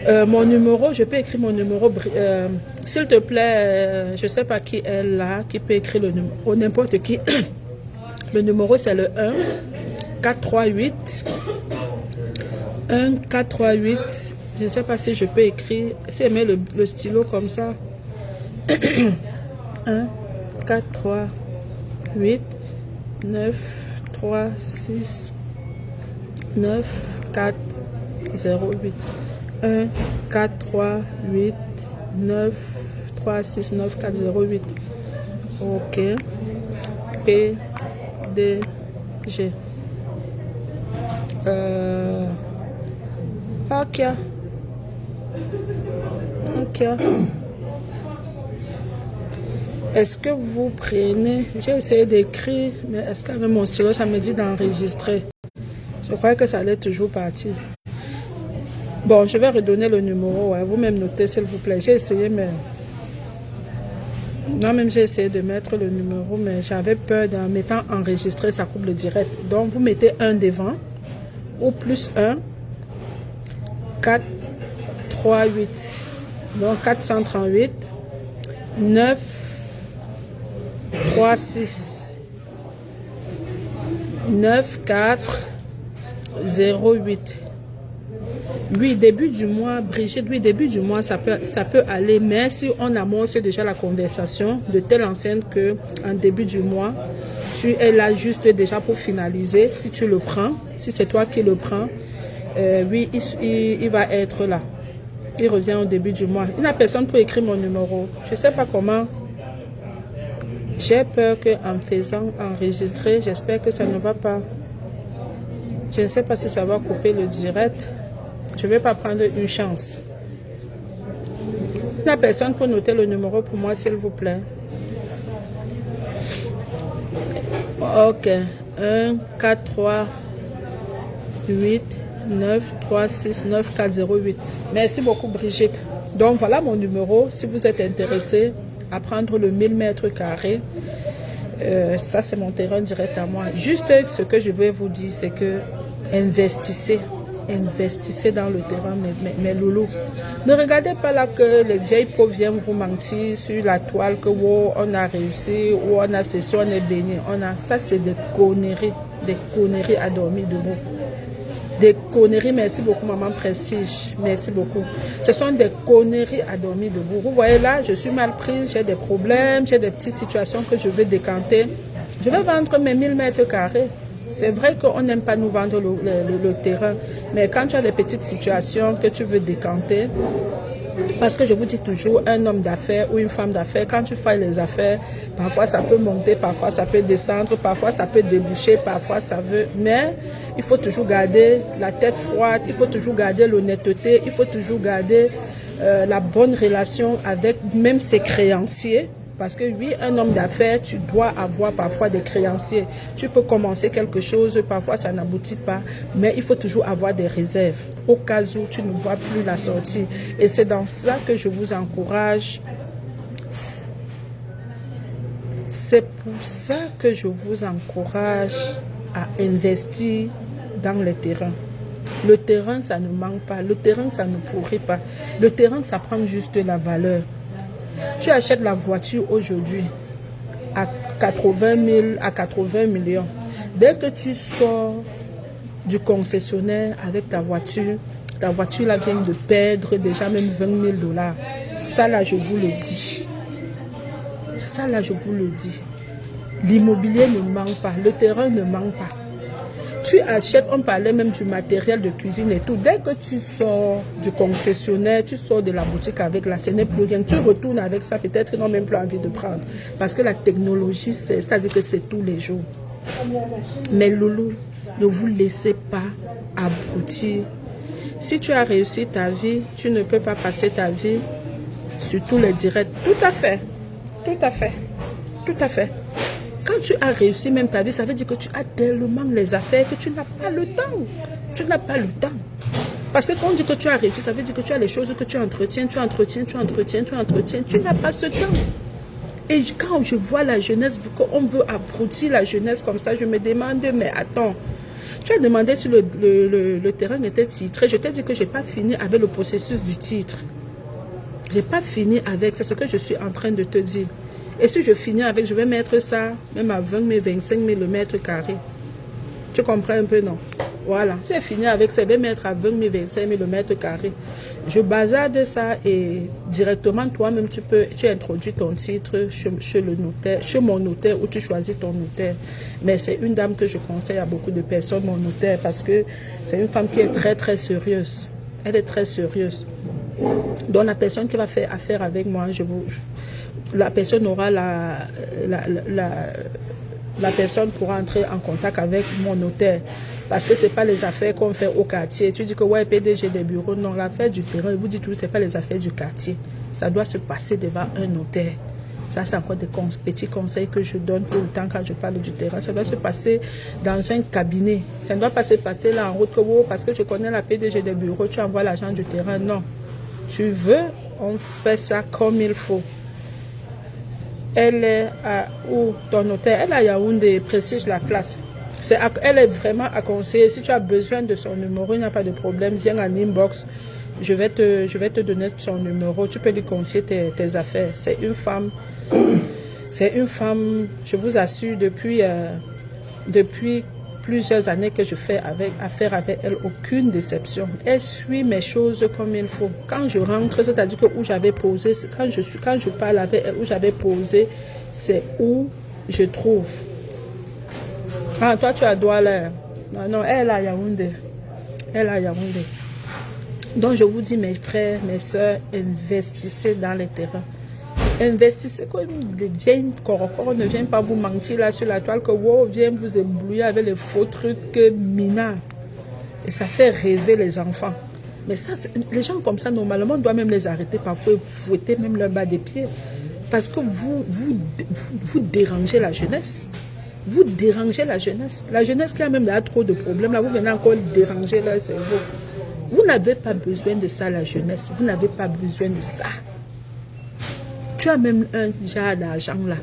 Mon numéro, je peux écrire mon numéro, s'il te plaît, je ne sais pas qui est là, qui peut écrire le numéro, n'importe qui. Le numéro, c'est le 1 438 1 438. Je ne sais pas si je peux écrire, si je mets le stylo comme ça. 1 4 3 8 9 3 6 9 4 0 8 1 4 3 8 9 3 6 9 4 0 8. Ok. P D G. Ok. Est-ce que vous prenez... J'ai essayé d'écrire, mais est-ce qu'avec mon stylo, ça me dit d'enregistrer? Je crois que ça allait toujours partir. Bon, je vais redonner le numéro. Ouais. Vous-même notez, s'il vous plaît. J'ai essayé, mais... Moi-même, j'ai essayé de mettre le numéro, mais j'avais peur d'en mettant enregistré, ça coupe le direct. Donc, vous mettez un devant, ou plus 1, 4, 3, 8. Donc, 438, 9, 3, 6, 9, 4, 0, 8. Oui, début du mois, Brigitte, oui, début du mois, ça peut aller, mais si on amorce déjà la conversation de telle enseigne que en début du mois, tu es là juste déjà pour finaliser, si tu le prends, si c'est toi qui le prends, oui, il va être là. Il revient au début du mois. Il n'y a personne pour écrire mon numéro. Je ne sais pas comment. J'ai peur qu'en faisant enregistrer, j'espère que ça ne va pas. Je ne sais pas si ça va couper le direct. Je ne vais pas prendre une chance. Il n'y a personne pour noter le numéro pour moi, s'il vous plaît. Ok. 1, 4, 3, 8, 9, 3, 6, 9, 4, 0, 8. Merci beaucoup, Brigitte. Donc, voilà mon numéro. Si vous êtes intéressé à prendre le 1000 mètres carrés, ça, c'est mon terrain direct à moi. Juste ce que je vais vous dire, c'est que investissez. Investissez dans le terrain, mes loulous. Ne regardez pas là que les vieilles pauvres viennent vous mentir sur la toile que wow, on a réussi, ou on a ceci, on est béni. Ça, c'est des conneries à dormir debout. Des conneries, merci beaucoup, maman Prestige. Merci beaucoup. Ce sont des conneries à dormir debout. Vous voyez là, je suis mal prise, j'ai des problèmes, j'ai des petites situations que je veux décanter. Je vais vendre mes 1000 mètres carrés. C'est vrai qu'on n'aime pas nous vendre le terrain, mais quand tu as des petites situations que tu veux décanter, parce que je vous dis toujours, un homme d'affaires ou une femme d'affaires, quand tu fais les affaires, parfois ça peut monter, parfois ça peut descendre, parfois ça peut déboucher, parfois ça veut... Mais il faut toujours garder la tête froide, il faut toujours garder l'honnêteté, il faut toujours garder la bonne relation avec même ses créanciers. Parce que oui, un homme d'affaires, tu dois avoir parfois des créanciers. Tu peux commencer quelque chose, parfois ça n'aboutit pas, mais il faut toujours avoir des réserves au cas où tu ne vois plus la sortie. Et c'est dans ça que je vous encourage. C'est pour ça que je vous encourage à investir dans les terrains. Le terrain, ça ne manque pas. Le terrain, ça ne pourrit pas. Le terrain, ça prend juste la valeur. Tu achètes la voiture aujourd'hui à 80 000, à 80 millions. Dès que tu sors du concessionnaire avec ta voiture là vient de perdre déjà même 20 000 $. Ça là, je vous le dis. Ça là, je vous le dis. L'immobilier ne manque pas, le terrain ne manque pas. Tu achètes, on parlait même du matériel de cuisine et tout. Dès que tu sors du concessionnaire, tu sors de la boutique avec là, ce n'est plus rien. Tu retournes avec ça, peut-être qu'ils n'ont même plus envie de prendre. Parce que la technologie, c'est-à-dire que c'est tous les jours. Mais loulou, ne vous laissez pas abrutir. Si tu as réussi ta vie, tu ne peux pas passer ta vie sur tous les directs. Tout à fait. Tout à fait. Tout à fait. Quand tu as réussi même ta vie, ça veut dire que tu as tellement les affaires que tu n'as pas le temps. Tu n'as pas le temps. Parce que quand on dit que tu as réussi, ça veut dire que tu as les choses que tu entretiens, tu n'as pas ce temps. Et quand je vois la jeunesse, qu'on veut abrutir la jeunesse comme ça, je me demande, mais attends, tu as demandé si le terrain était titré. Je t'ai dit que je n'ai pas fini avec le processus du titre. Je n'ai pas fini avec, c'est ce que je suis en train de te dire. Et si je finis avec, je vais mettre ça même à 20 000, 25 000 le mètre carré. Tu comprends un peu, non? Voilà. Si j'ai fini avec ça, je vais mettre à 20 000, 25 000 le mètre carré. Je bazarde ça et directement, toi-même, tu introduis ton titre chez le notaire, chez mon notaire où tu choisis ton notaire. Mais c'est une dame que je conseille à beaucoup de personnes, mon notaire, parce que c'est une femme qui est très, très sérieuse. Elle est très sérieuse. Donc, la personne qui va faire affaire avec moi, la personne aura la personne pourra entrer en contact avec mon notaire. Parce que ce n'est pas les affaires qu'on fait au quartier. Tu dis que ouais, PDG des bureaux. Non, l'affaire du terrain, vous dites tout, ce n'est pas les affaires du quartier. Ça doit se passer devant un notaire. Ça, c'est encore des petits conseils que je donne tout le temps quand je parle du terrain. Ça doit se passer dans un cabinet. Ça ne doit pas se passer là en route parce que je connais la PDG des bureaux, tu envoies l'agent du terrain. Non. Tu veux, on fait ça comme il faut. Elle est à où ton hôtel? Elle est à Yaoundé, Prestige la place. Elle est vraiment à conseiller. Si tu as besoin de son numéro, il n'y a pas de problème. Viens en inbox. Je vais te donner son numéro. Tu peux lui confier tes affaires. C'est une femme, je vous assure, depuis plusieurs années que je fais affaire avec elle, aucune déception. Elle suit mes choses comme il faut. Quand je rentre, c'est-à-dire que où j'avais posé, quand je parle avec elle, où j'avais posé, c'est où je trouve. Ah, toi, tu as Douala. Non, non, elle a Yaoundé. Elle a Yaoundé. Donc, je vous dis, mes frères, mes soeurs, investissez dans les terrains. Investissez comme des vieilles corps ne viennent pas vous mentir là sur la toile que wow, viennent vous éblouir avec les faux trucs mineurs. Et ça fait rêver les enfants. Mais ça, les gens comme ça, normalement, on doit même les arrêter parfois, fouetter même le bas des pieds. Parce que vous dérangez la jeunesse. Vous dérangez la jeunesse. La jeunesse qui a même là trop de problèmes, là, vous venez encore déranger leur cerveau. Vous n'avez pas besoin de ça, la jeunesse. Vous n'avez pas besoin de ça. Tu as même un genre d'argent là.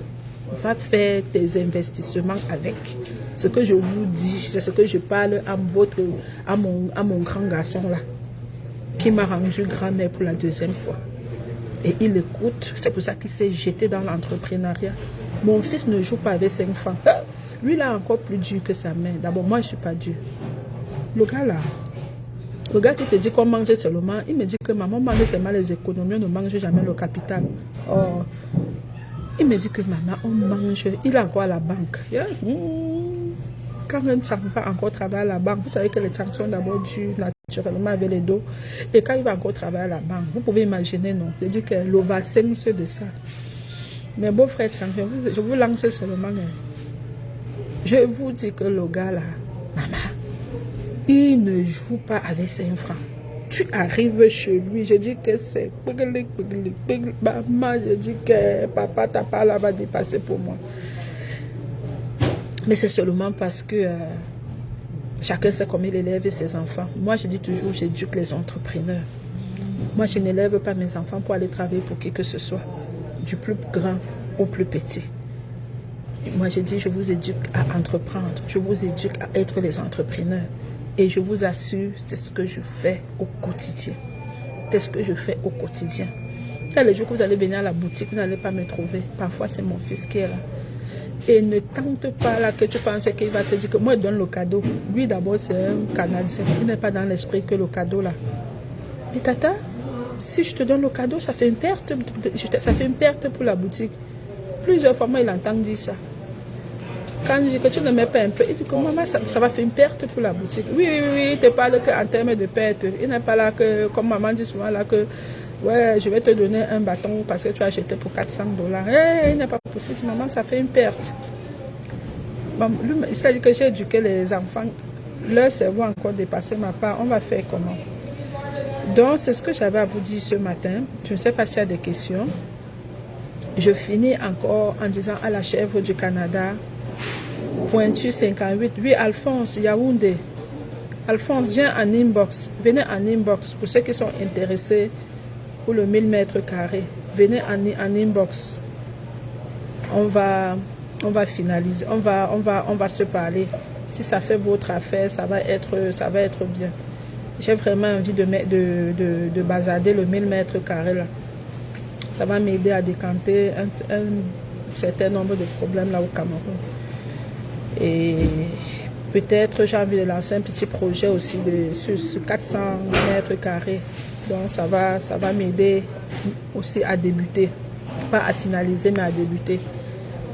Va faire tes investissements avec. Ce que je vous dis, c'est ce que je parle à mon grand garçon là, qui m'a rendu grand-mère pour la deuxième fois. Et il écoute, c'est pour ça qu'il s'est jeté dans l'entrepreneuriat. Mon fils ne joue pas avec 5 francs. Lui, il a encore plus dur que sa mère. D'abord, moi, je ne suis pas dur. Le gars là, le gars qui te dit qu'on mange seulement, il me dit que maman mange seulement les économies, on ne mange jamais le capital. Oh, il me dit que maman, on mange, il a encore à la banque. Quand un enfant va encore travailler à la banque, vous savez que les gens sont d'abord dus naturellement avec les dos. Et quand il va encore travailler à la banque, vous pouvez imaginer, non? Je dis que l'ovacence de ça. Mes beaux frères, je vous lance seulement. Je vous dis que le gars là, maman, il ne joue pas avec 5 francs. Tu arrives chez lui, je dis que c'est... Maman, je dis que papa, ta part là va dépasser pour moi. Mais c'est seulement parce que chacun sait comment il élève ses enfants. Moi, je dis toujours, j'éduque les entrepreneurs. Moi, je n'élève pas mes enfants pour aller travailler pour qui que ce soit. Du plus grand au plus petit. Moi, je dis, je vous éduque à entreprendre. Je vous éduque à être les entrepreneurs. Et je vous assure, c'est ce que je fais au quotidien. C'est ce que je fais au quotidien. Là, les jours que vous allez venir à la boutique, vous n'allez pas me trouver. Parfois, c'est mon fils qui est là. Et ne tente pas là que tu penses qu'il va te dire que moi, je donne le cadeau. Lui, d'abord, c'est un Canadien. Il n'est pas dans l'esprit que le cadeau là. Mais tata, si je te donne le cadeau, ça fait une perte. Ça fait une perte pour la boutique. Plusieurs fois, moi, il entend dire ça. Quand je dis que tu ne mets pas un peu, il dit que maman, ça va faire une perte pour la boutique. Oui, il te parle qu'en termes de perte. Il n'est pas là que, comme maman dit souvent là, que ouais, je vais te donner un bâton parce que tu as acheté pour 400 $. Hey, il n'est pas possible. Maman, ça fait une perte. Bon, c'est-à-dire que j'ai éduqué les enfants. Leur cerveau a encore dépassé ma part. On va faire comment? Donc, c'est ce que j'avais à vous dire ce matin. Je ne sais pas s'il y a des questions. Je finis encore en disant à la chèvre du Canada, Pointu 58. Oui, Alphonse, Yaoundé. Alphonse, viens en inbox. Venez en inbox. Pour ceux qui sont intéressés pour le 1000 mètres carrés, venez en inbox. On va finaliser. On va se parler. Si ça fait votre affaire, ça va être bien. J'ai vraiment envie de basader le 1000 mètres carrés là. Ça va m'aider à décanter un certain nombre de problèmes là au Cameroun. Et peut-être j'ai envie de lancer un petit projet aussi sur 400 mètres carrés. Donc ça va m'aider aussi à débuter. Pas à finaliser, mais à débuter.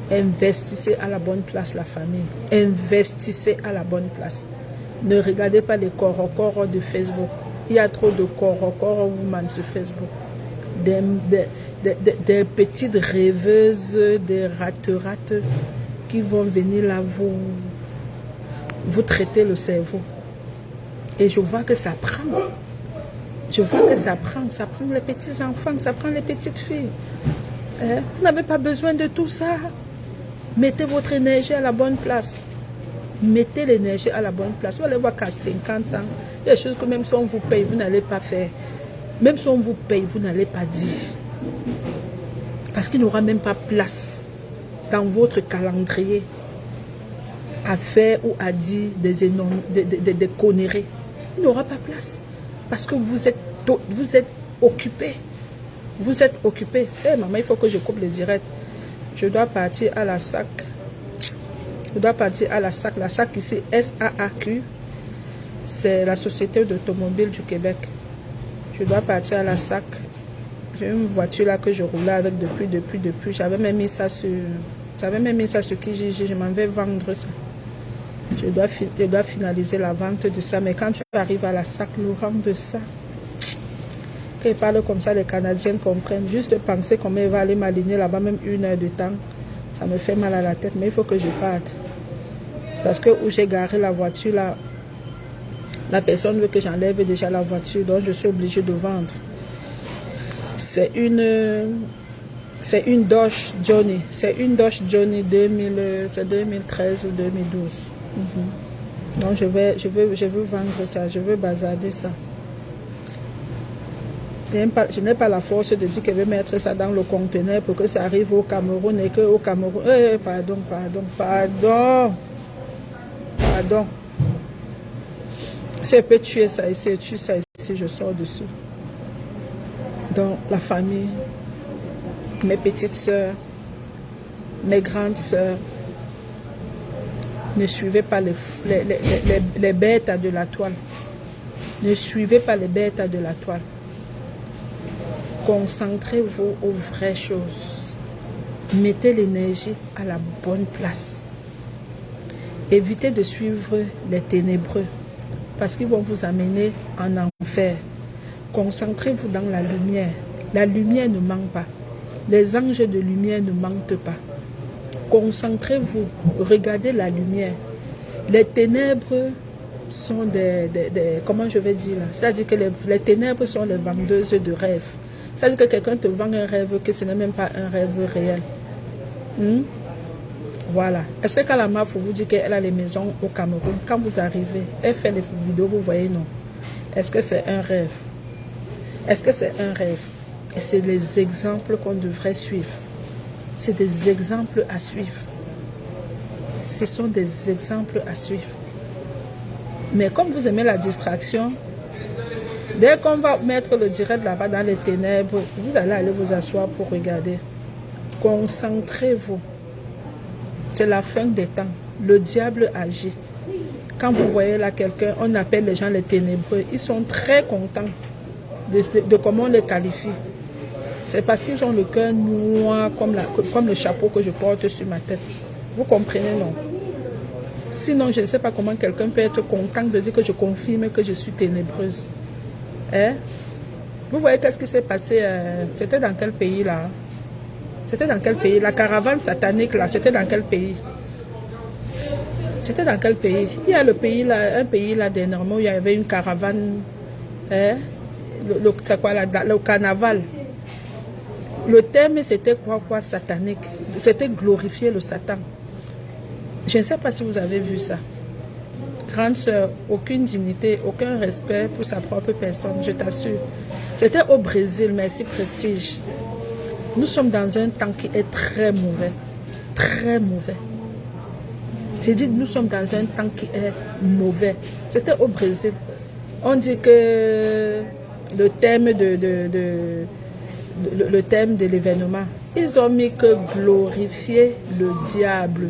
Investissez à la bonne place la famille. Investissez à la bonne place. Ne regardez pas les corps de Facebook. Il y a trop de corps women sur Facebook. Des petites rêveuses, des rates qui vont venir là vous traiter le cerveau. Et je vois que ça prend. Ça prend les petits enfants, ça prend les petites filles. Hein? Vous n'avez pas besoin de tout ça. Mettez votre énergie à la bonne place. Mettez l'énergie à la bonne place. Vous allez voir qu'à 50 ans, il y a des choses que même si on vous paye, vous n'allez pas faire. Même si on vous paye, vous n'allez pas dire. Parce qu'il n'y aura même pas place dans votre calendrier à faire ou à dire des conneries. Il n'y aura pas place. Parce que vous êtes occupé. Vous êtes occupé. Eh maman, il faut que je coupe le direct. Je dois partir à la SAC. Je dois partir à la SAC. La SAC ici, SAAQ. C'est la Société d'automobile du Québec. Je dois partir à la SAC. J'ai une voiture là que je roulais avec depuis. J'avais même mis ça sur Kijiji. Je m'en vais vendre ça. Je dois finaliser la vente de ça. Mais quand tu arrives à la SAC, le rang de ça, quand ils parlent comme ça, les Canadiens comprennent. Juste penser comment il va aller m'aligner là-bas, même 1 heure de temps, ça me fait mal à la tête. Mais il faut que je parte. Parce que où j'ai garé la voiture là, la personne veut que j'enlève déjà la voiture, donc je suis obligée de vendre. C'est une Dodge Johnny. C'est une Dodge Johnny 2013 ou 2012. Donc je veux vendre ça, je veux bazarder ça. Je n'ai pas la force de dire qu'elle veut mettre ça dans le conteneur pour que ça arrive au Cameroun et qu'au Cameroun... pardon. Si elle peut tuer ça ici, elle tue ça ici, je sors dessus. Donc la famille, mes petites soeurs, mes grandes soeurs, ne suivez pas les bêtes de la toile. Ne suivez pas les bêtes de la toile. Concentrez-vous aux vraies choses. Mettez l'énergie à la bonne place. Évitez de suivre les ténébreux parce qu'ils vont vous amener en enfer. Concentrez-vous dans la lumière. La lumière ne manque pas. Les anges de lumière ne manquent pas. Concentrez-vous. Regardez la lumière. Les ténèbres sont comment je vais dire là? C'est-à-dire que les ténèbres sont les vendeuses de rêves. C'est-à-dire que quelqu'un te vend un rêve que ce n'est même pas un rêve réel. Voilà. Est-ce que quand la MAF vous dit qu'elle a les maisons au Cameroun, quand vous arrivez, elle fait les vidéos, vous voyez non? Est-ce que c'est un rêve? Est-ce que c'est un rêve? Et c'est les exemples qu'on devrait suivre. C'est des exemples à suivre. Ce sont des exemples à suivre. Mais comme vous aimez la distraction, dès qu'on va mettre le direct là-bas dans les ténèbres, vous allez aller vous asseoir pour regarder. Concentrez-vous. C'est la fin des temps. Le diable agit. Quand vous voyez là quelqu'un, on appelle les gens les ténébreux. Ils sont très contents de comment on les qualifie. C'est parce qu'ils ont le cœur noir comme le chapeau que je porte sur ma tête. Vous comprenez, non? Sinon, je ne sais pas comment quelqu'un peut être content de dire que je confirme que je suis ténébreuse. Hein? Vous voyez qu'est-ce qui s'est passé? C'était dans quel pays là? C'était dans quel pays? La caravane satanique là, c'était dans quel pays? C'était dans quel pays? Il y a le pays là, un pays là dernièrement où il y avait une caravane, hein? Le carnaval. Le thème c'était quoi satanique? C'était glorifier le Satan. Je ne sais pas si vous avez vu ça. Grande sœur, aucune dignité, aucun respect pour sa propre personne, je t'assure. C'était au Brésil, merci Prestige. Nous sommes dans un temps qui est très mauvais. Très mauvais. J'ai dit nous sommes dans un temps qui est mauvais. C'était au Brésil. On dit que le thème le thème de l'événement, ils ont mis que glorifier le diable.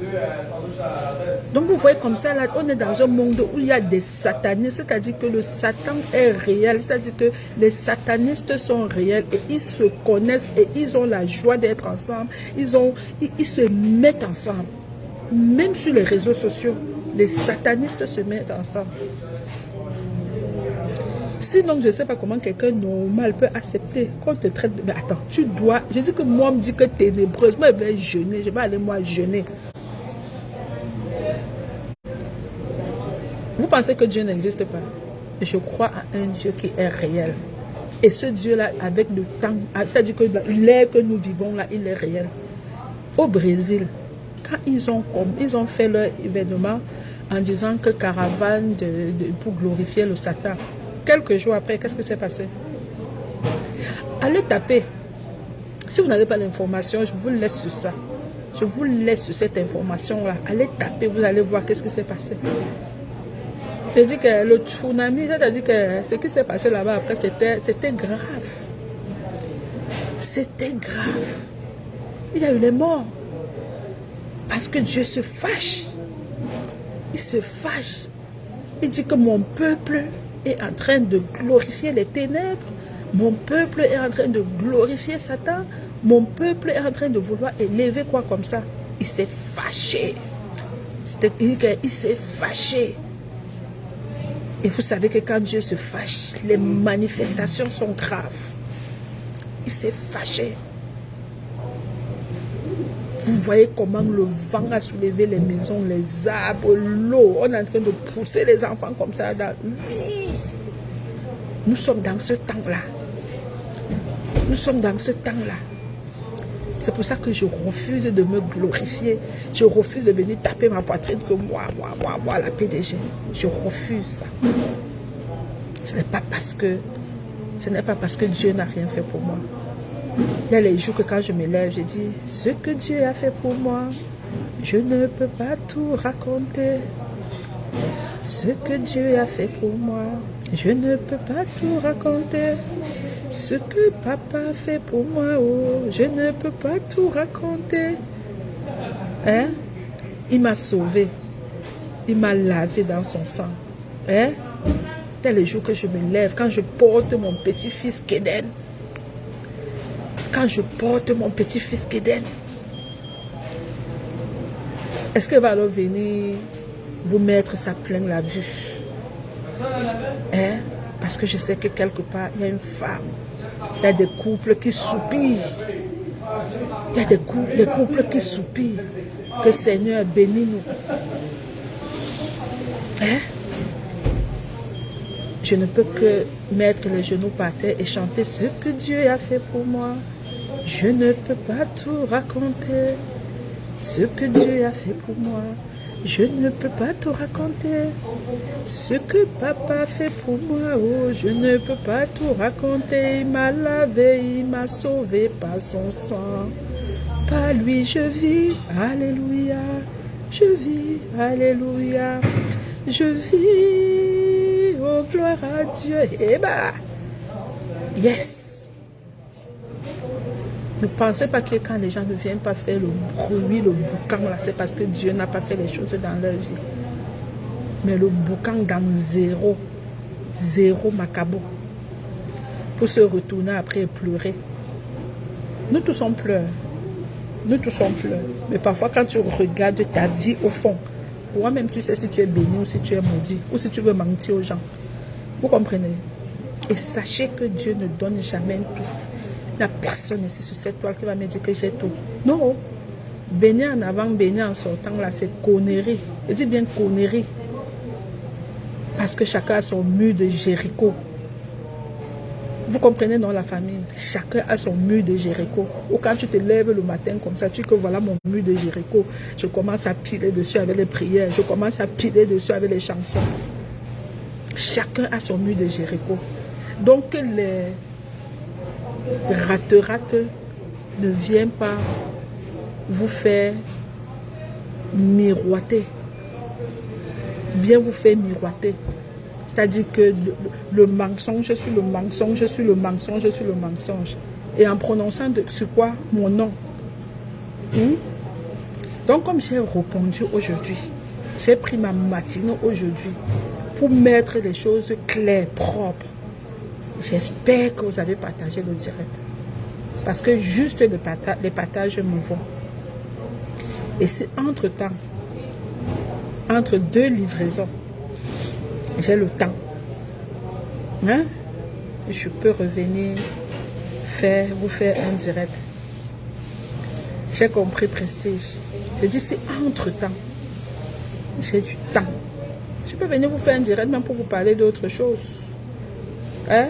Donc vous voyez comme ça, là, on est dans un monde où il y a des satanistes, c'est-à-dire que le Satan est réel, c'est-à-dire que les satanistes sont réels et ils se connaissent et ils ont la joie d'être ensemble, ils se mettent ensemble. Même sur les réseaux sociaux, les satanistes se mettent ensemble. Sinon, je ne sais pas comment quelqu'un normal peut accepter qu'on te traite. Mais attends, tu dois. Je dis que moi, on me dit que ténébreuse. Moi, je vais jeûner. Je vais aller, moi, jeûner. Vous pensez que Dieu n'existe pas? Je crois à un Dieu qui est réel. Et ce Dieu-là, avec le temps, c'est-à-dire que l'air que nous vivons là, il est réel. Au Brésil, quand ils ont fait leur événement en disant que caravane pour glorifier le Satan, quelques jours après, qu'est-ce que s'est passé? Allez taper. Si vous n'avez pas l'information, je vous laisse sur ça. Je vous laisse sur cette information-là. Allez taper, vous allez voir qu'est-ce qui s'est passé. Je dis que le tsunami, c'est-à-dire que ce qui s'est passé là-bas après, c'était grave. C'était grave. Il y a eu les morts. Parce que Dieu se fâche. Il se fâche. Il dit que mon peuple est en train de glorifier les ténèbres. Mon peuple est en train de glorifier Satan. Mon peuple est en train de vouloir élever quoi comme ça. Il s'est fâché. Il s'est fâché. Et vous savez que quand Dieu se fâche, les manifestations sont graves. Il s'est fâché. Vous voyez comment le vent a soulevé les maisons, les arbres, l'eau. On est en train de pousser les enfants comme ça. Oui. Nous sommes dans ce temps-là. Nous sommes dans ce temps-là. C'est pour ça que je refuse de me glorifier. Je refuse de venir taper ma poitrine que moi, la PDG. Je refuse ça. Ce n'est pas parce que Dieu n'a rien fait pour moi. Il y a les jours que quand je me lève, je dis, ce que Dieu a fait pour moi, je ne peux pas tout raconter. Ce que Dieu a fait pour moi, je ne peux pas tout raconter. Ce que papa a fait pour moi, oh, je ne peux pas tout raconter. Hein? Il m'a sauvé. Il m'a lavé dans son sang. Hein? Il y a les jours que je me lève, quand je porte mon petit-fils Kéden. Quand je porte mon petit-fils Kéden. Est-ce qu'il va alors venir vous mettre sa pleine la vue? Hein? Parce que je sais que quelque part, il y a une femme. Il y a des couples qui soupirent. Il y a des couples qui soupirent. Que Seigneur bénisse nous. Hein? Je ne peux que mettre les genoux par terre et chanter ce que Dieu a fait pour moi. Je ne peux pas tout raconter. Ce que Dieu a fait pour moi. Je ne peux pas tout raconter. Ce que papa a fait pour moi, oh, je ne peux pas tout raconter. Il m'a lavé, il m'a sauvé par son sang. Par lui je vis, alléluia. Je vis, alléluia. Je vis, oh gloire à Dieu. Eh ben, yes. Ne pensez pas que quand les gens ne viennent pas faire le bruit, le boucan, c'est parce que Dieu n'a pas fait les choses dans leur vie. Mais le boucan dans zéro macabo, pour se retourner après et pleurer. Nous tous on pleure. Nous tous on pleure. Mais parfois quand tu regardes ta vie au fond, toi-même tu sais si tu es béni ou si tu es maudit, ou si tu veux mentir aux gens. Vous comprenez? Et sachez que Dieu ne donne jamais tout. Il n'y a personne ici sur cette toile qui va me dire que j'ai tout. Non. Bénir en avant, bénir en sortant, là, c'est connerie. Je dis bien connerie. Parce que chacun a son mur de Jéricho. Vous comprenez dans la famille? Chacun a son mur de Jéricho. Ou quand tu te lèves le matin comme ça, tu dis que voilà mon mur de Jéricho. Je commence à piler dessus avec les prières. Je commence à piler dessus avec les chansons. Chacun a son mur de Jéricho. Donc les rate ne viennent pas vous faire miroiter. Vient vous faire miroiter. C'est-à-dire que le mensonge, je suis le mensonge, je suis le mensonge, je suis le mensonge. Et en prononçant sur quoi? Mon nom. Donc comme j'ai répondu aujourd'hui, j'ai pris ma matinée aujourd'hui pour mettre les choses claires, propres. J'espère que vous avez partagé le direct. Parce que juste les partages me vont. Et c'est entre-temps, entre deux livraisons, j'ai le temps. Hein? Je peux revenir vous faire un direct. J'ai compris Prestige. Je dis c'est entre-temps. J'ai du temps. Je peux venir vous faire un direct même pour vous parler d'autre chose. Hein?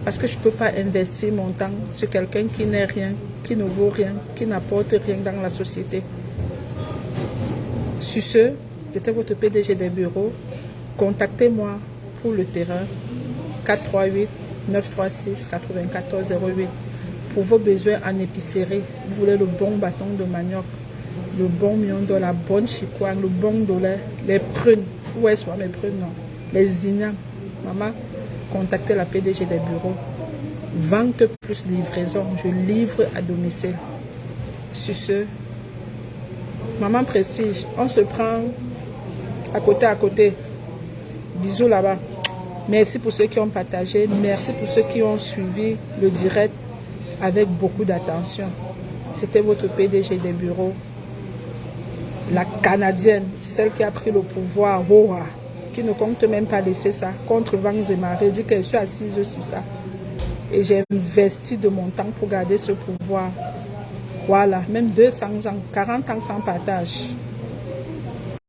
Parce que je ne peux pas investir mon temps sur quelqu'un qui n'est rien, qui ne vaut rien, qui n'apporte rien dans la société. Sur ce, j'étais votre PDG des bureaux. Contactez-moi pour le terrain 438 936 94 08 pour vos besoins en épicerie. Vous voulez le bon bâton de manioc, le bon mion, la bonne chicoine, le bon dollar, les prunes. Où est-ce mes prunes? Non. Les ignames. Maman, contactez la PDG des bureaux. Vente plus livraison. Je livre à domicile. Sur ce, maman Prestige, on se prend à côté. Bisous là-bas. Merci pour ceux qui ont partagé. Merci pour ceux qui ont suivi le direct avec beaucoup d'attention. C'était votre PDG des bureaux. La Canadienne, celle qui a pris le pouvoir, qui ne compte même pas laisser ça, contre vents et marées, dit que je suis assise sur ça. Et j'ai investi de mon temps pour garder ce pouvoir. Voilà, même 200 ans, 40 ans sans partage.